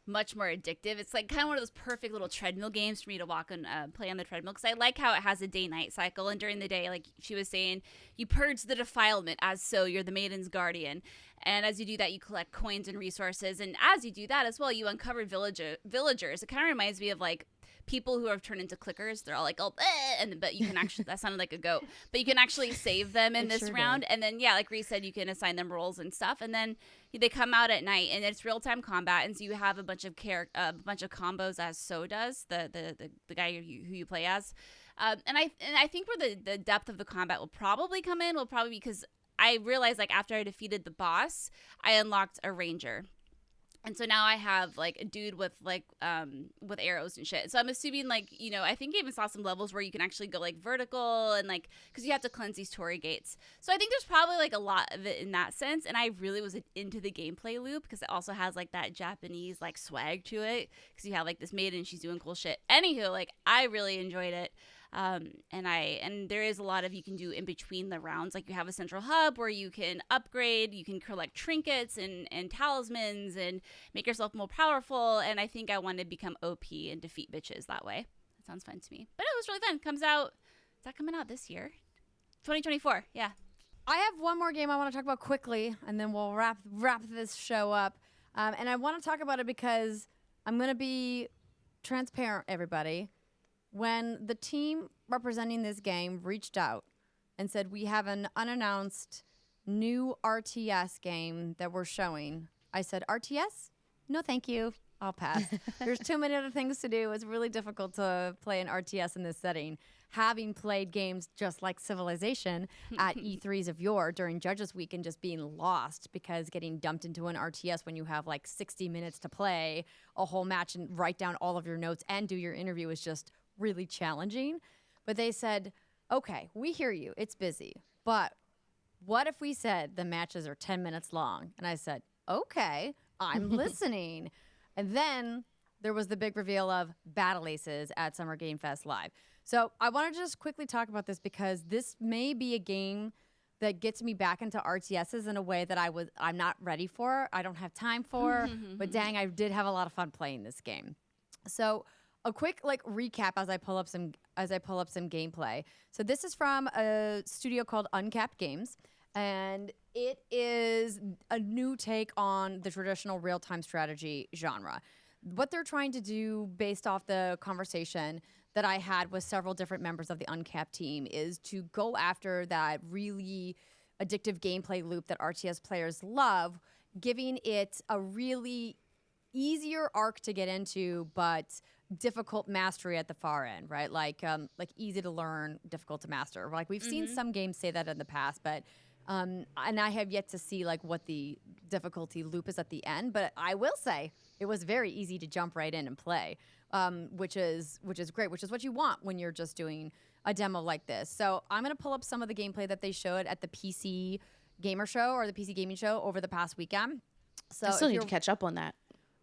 much more addictive. It's like kind of one of those perfect little treadmill games for me to walk and play on the treadmill, because I like how it has a day-night cycle. And during the day, like she was saying, you purge the defilement, as so you're the maiden's guardian. And as you do that, you collect coins and resources. And as you do that as well, you uncover villagers. It kind of reminds me of like people who have turned into clickers. They're all like, oh, but you can actually, that sounded like a goat, but you can actually save them in this round. And then, yeah, like Reese said, you can assign them roles and stuff. And then they come out at night, and it's real-time combat. And so you have a bunch of combos, as So does, the guy who you play as. And I think where the depth of the combat will probably come in will probably be because I realized, like, after I defeated the boss, I unlocked a ranger. And so now I have, like, a dude with, like, with arrows and shit. So I'm assuming, like, I think I even saw some levels where you can actually go, like, vertical and, like, because you have to cleanse these Torii gates. So I think there's probably, like, a lot of it in that sense. And I really was into the gameplay loop because it also has, like, that Japanese, like, swag to it. Because you have, like, this maiden, she's doing cool shit. Anywho, like, I really enjoyed it. And there is a lot of you can do in between the rounds. Like, you have a central hub where you can upgrade, you can collect trinkets and talismans and make yourself more powerful. And I think I want to become OP and defeat bitches that way. That sounds fun to me. But it was really fun. Comes out, is that coming out this year? 2024, yeah.
I have one more game I want to talk about quickly, and then we'll wrap this show up. And I want to talk about it because I'm going to be transparent, everybody. When the team representing this game reached out and said, we have an unannounced new RTS game that we're showing, I said, RTS? No, thank you. I'll pass. There's too many other things to do. It's really difficult to play an RTS in this setting. Having played games just like Civilization at E3s of yore during Judges Week and just being lost because getting dumped into an RTS when you have like 60 minutes to play a whole match and write down all of your notes and do your interview is just really challenging. But they said, okay, we hear you. It's busy. But what if we said the matches are 10 minutes long? And I said, okay, I'm listening. And then there was the big reveal of Battle Aces at Summer Game Fest Live. So I want to just quickly talk about this because this may be a game that gets me back into RTSs in a way that I'm not ready for. I don't have time for. But dang, I did have a lot of fun playing this game. So a quick recap as I pull up some gameplay. So this is from a studio called Uncapped Games, and it is a new take on the traditional real-time strategy genre. What they're trying to do, based off the conversation that I had with several different members of the Uncapped team, is to go after that really addictive gameplay loop that RTS players love, giving it a really easier arc to get into, but difficult mastery at the far end, right? Like easy to learn, difficult to master. Like we've seen some games say that in the past, but And I have yet to see like what the difficulty loop is at the end, but I will say it was very easy to jump right in and play, which is great, which is what you want when you're just doing a demo like this. So I'm going to pull up some of the gameplay that they showed at the PC Gamer Show or the PC Gaming Show over the past weekend. So
I still need to catch up on that.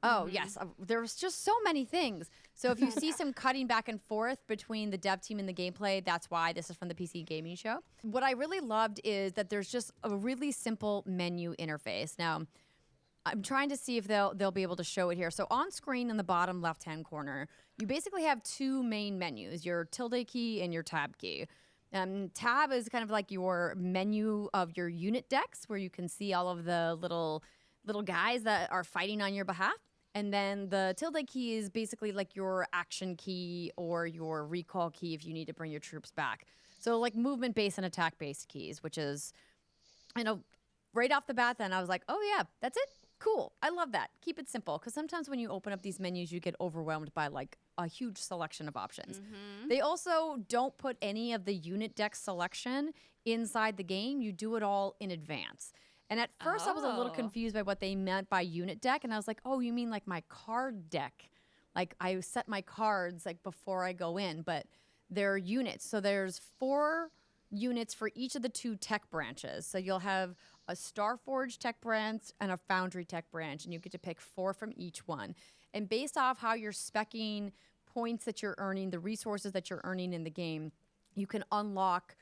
Oh, yes. There's just so many things. So if you see some cutting back and forth between the dev team and the gameplay, that's why this is from the PC Gaming Show. What I really loved is that there's just a really simple menu interface. Now, I'm trying to see if they'll be able to show it here. So on screen in the bottom left-hand corner, you basically have two main menus, your tilde key and your tab key. Tab is kind of like your menu of your unit decks where you can see all of the little guys that are fighting on your behalf. And then the tilde key is basically like your action key or your recall key if you need to bring your troops back. So like movement-based and attack-based keys, which is, right off the bat then I was like, oh yeah, that's it? Cool. I love that. Keep it simple. Because sometimes when you open up these menus, you get overwhelmed by like a huge selection of options. They also don't put any of the unit deck selection inside the game. You do it all in advance. And at first I was a little confused by what they meant by unit deck. And I was like, oh, you mean like my card deck? Like I set my cards like before I go in, but they're units. So there's 4 units for each of the 2 tech branches. So you'll have a Starforge tech branch and a Foundry tech branch, and you get to pick 4 from each one. And based off how you're speccing points that you're earning, the resources that you're earning in the game, you can unlock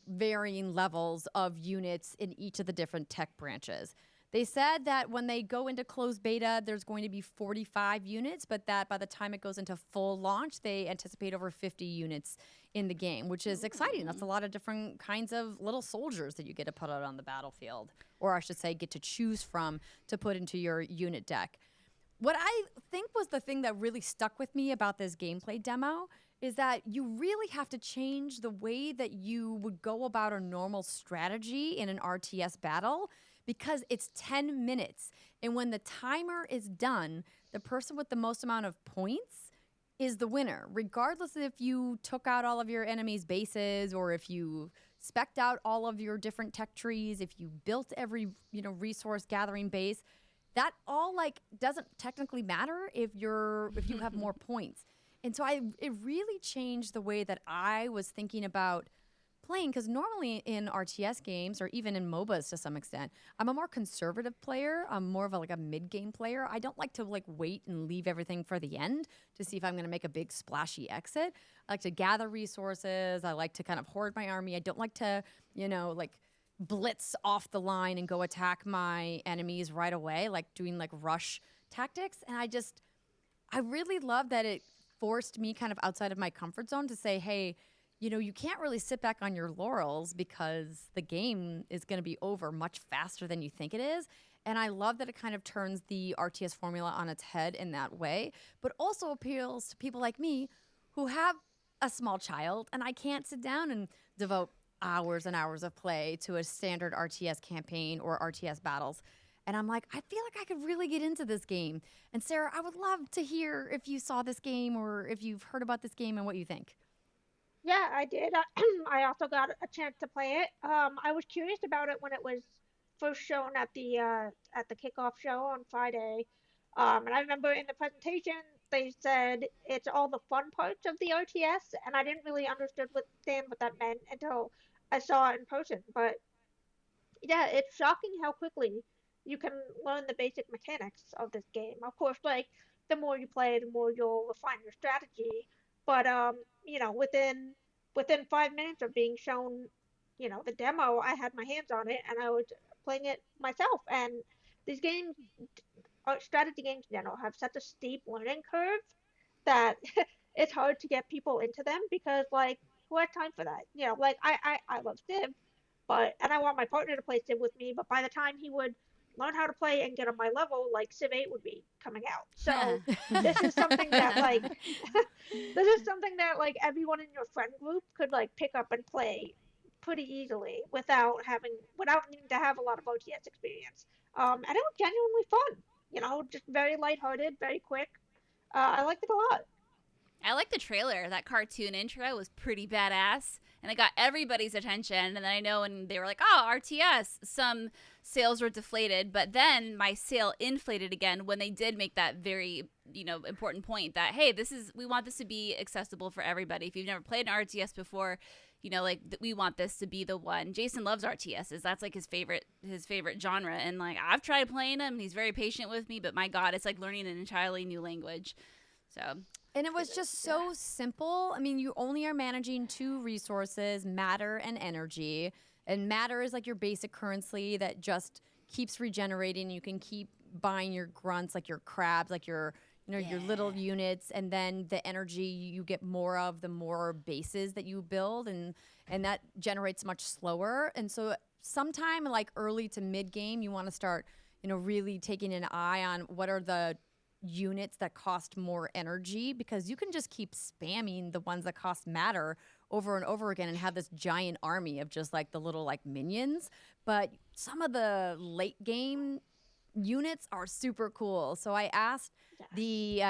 varying levels of units in each of the different tech branches. They said that when they go into closed beta, there's going to be 45 units, but that by the time it goes into full launch, they anticipate over 50 units in the game, which is exciting. That's a lot of different kinds of little soldiers that you get to put out on the battlefield, or I should say get to choose from to put into your unit deck. What I think was the thing that really stuck with me about this gameplay demo is that you really have to change the way that you would go about a normal strategy in an RTS battle because it's 10 minutes. And when the timer is done, the person with the most amount of points is the winner, regardless if you took out all of your enemies' bases or if you specced out all of your different tech trees, if you built every resource gathering base. That all doesn't technically matter if you have more points. And so it really changed the way that I was thinking about playing, because normally in RTS games or even in MOBAs to some extent, I'm a more conservative player. I'm more of a mid-game player. I don't like to wait and leave everything for the end to see if I'm going to make a big splashy exit. I like to gather resources. I like to kind of hoard my army. I don't like to, blitz off the line and go attack my enemies right away, doing rush tactics. And I really love that it forced me kind of outside of my comfort zone to say, hey, you can't really sit back on your laurels because the game is going to be over much faster than you think it is. And I love that it kind of turns the RTS formula on its head in that way, but also appeals to people like me who have a small child, and I can't sit down and devote hours and hours of play to a standard RTS campaign or RTS battles. And I'm like, I feel like I could really get into this game. And Sarah, I would love to hear if you saw this game or if you've heard about this game and what you think.
Yeah, I did. I also got a chance to play it. I was curious about it when it was first shown at the kickoff show on Friday. And I remember in the presentation they said it's all the fun parts of the RTS, and I didn't really understand what that meant until I saw it in person. But yeah, it's shocking how quickly you can learn the basic mechanics of this game. Of course, the more you play, the more you'll refine your strategy. But within 5 minutes of being shown, the demo, I had my hands on it and I was playing it myself. And these games, strategy games in general, have such a steep learning curve that it's hard to get people into them because who has time for that? I love Civ, and I want my partner to play Civ with me, but by the time he would learn how to play and get on my level, Civ 8 would be coming out. So this is something that everyone in your friend group could pick up and play pretty easily without needing to have a lot of OTS experience. And it was genuinely fun. Just very lighthearted, very quick. I liked it a lot.
I like the trailer. That cartoon intro was pretty badass, and it got everybody's attention. And then I know when they were like, "Oh, RTS," some sales were deflated, but then my sale inflated again when they did make that very, important point that, hey, we want this to be accessible for everybody. If you've never played an RTS before, we want this to be the one. Jason loves RTSs. That's like his favorite genre. And like, I've tried playing him. He's very patient with me, but my God, it's like learning an entirely new language. So.
And it was just so simple. I mean, you only are managing 2 resources, matter and energy. And matter is like your basic currency that just keeps regenerating. You can keep buying your grunts, like your crabs, like your little units. And then the energy you get more of, the more bases that you build. And that generates much slower. And so sometime like early to mid game, you want to start, really taking an eye on what are the units that cost more energy, because you can just keep spamming the ones that cost matter over and over again and have this giant army of just like the little like minions. But some of the late game units are super cool. So I asked the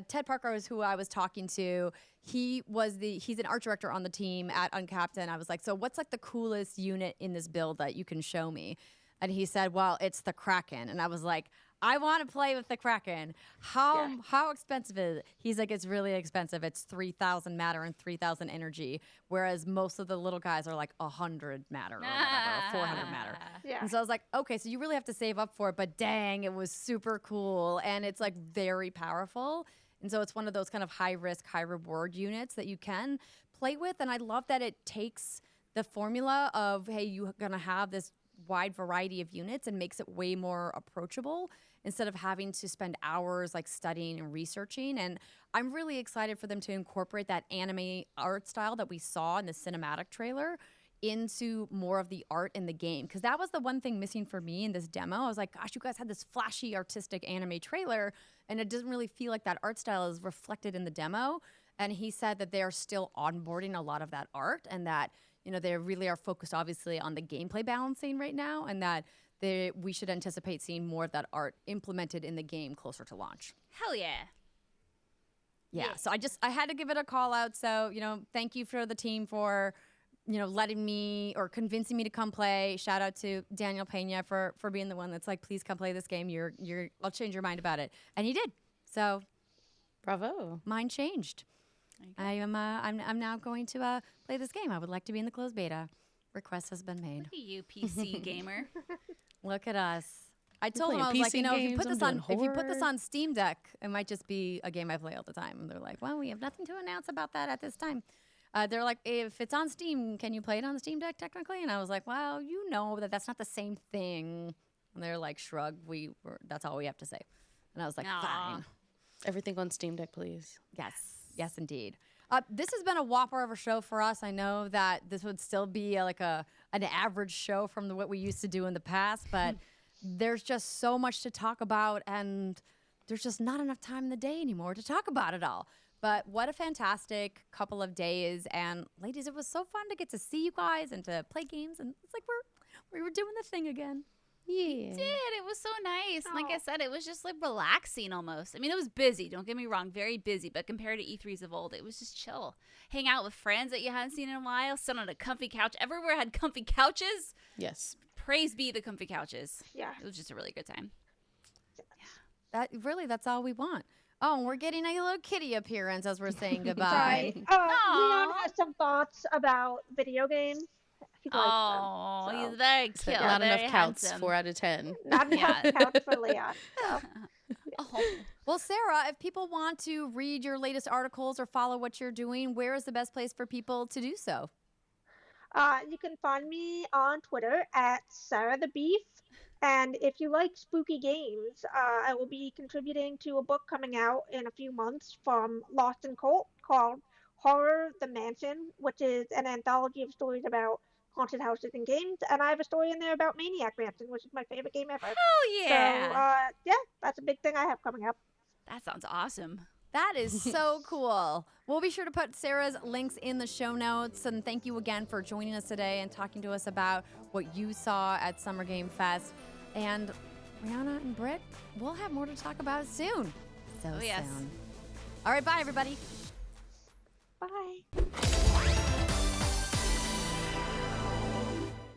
Ted Parker is who I was talking to. He's an art director on the team at Uncapped, and I was like, so what's like the coolest unit in this build that you can show me? And he said, well, it's the Kraken. And I was like, I want to play with the Kraken. How expensive is it? He's like, it's really expensive. It's 3,000 matter and 3,000 energy, whereas most of the little guys are like 100 matter or whatever, or 400 matter.
Yeah.
And so I was like, okay, so you really have to save up for it, but dang, it was super cool, and it's like very powerful. And so it's one of those kind of high risk, high reward units that you can play with. And I love that it takes the formula of, hey, you're going to have this wide variety of units and makes it way more approachable instead of having to spend hours like studying and researching. And I'm really excited for them to incorporate that anime art style that we saw in the cinematic trailer into more of the art in the game, because that was the one thing missing for me in this demo. I was like, gosh, you guys had this flashy artistic anime trailer and it doesn't really feel like that art style is reflected in the demo. And he said that they're still onboarding a lot of that art, and that they really are focused obviously on the gameplay balancing right now, and that we should anticipate seeing more of that art implemented in the game closer to launch.
Hell yeah.
Yeah. So I had to give it a call out. So, thank you for the team for, letting me or convincing me to come play. Shout out to Manuel-Peña for being the one that's like, please come play this game. I'll change your mind about it. And he did. So
bravo.
Mine changed. I'm now going to play this game. I would like to be in the closed beta. Request has been made.
Look at you, PC gamer.
Look at us. I told them, I was
playing
like,
PC
if you put
games,
this
I'm
on,
doing
if you put this
horror.
on Steam Deck, it might just be a game I play all the time. And they're like, well, we have nothing to announce about that at this time. They're like, if it's on Steam, can you play it on the Steam Deck technically? And I was like, well, that's not the same thing. And they're like, shrug. That's all we have to say. And I was like,
Aw.
fine.
Everything on Steam Deck, please.
Yes, indeed. This has been a whopper of a show for us. I know that this would still be an average show from what we used to do in the past, but there's just so much to talk about, and there's just not enough time in the day anymore to talk about it all. But what a fantastic couple of days. And ladies, it was so fun to get to see you guys and to play games. And it's like we were doing the thing again.
Yeah.
It was so nice. And like I said, it was just like relaxing almost. I mean, it was busy, don't get me wrong, very busy, but compared to E3s of old, it was just chill. Hang out with friends that you hadn't seen in a while, sit on a comfy couch. Everywhere had comfy couches.
Yes.
Praise be the comfy couches.
Yeah.
It was just a really good time.
That's all we want. Oh, and we're getting a little kitty appearance as we're saying goodbye.
Right. Leon has some thoughts about video games. He likes
Oh,
them, so.
he's very cute.
Not
very
enough counts.
handsome.
4 out of 10.
Not enough count for Leon. So.
Oh.
Well, Sarah, if people want to read your latest articles or follow what you're doing, where is the best place for people to do so?
You can find me on Twitter at Sarah LeBoeuf. And if you like spooky games, I will be contributing to a book coming out in a few months from Lost and Cult called Horror the Mansion, which is an anthology of stories about haunted houses and games. And I have a story in there about Maniac Mansion, which is my favorite game ever.
Oh, yeah.
So, that's a big thing I have coming up.
That sounds awesome.
That is so cool. We'll be sure to put Sarah's links in the show notes. And thank you again for joining us today and talking to us about what you saw at Summer Game Fest. And Rihanna and Britt, we'll have more to talk about soon. So
Oh, yes.
soon. All right, bye, everybody.
Bye.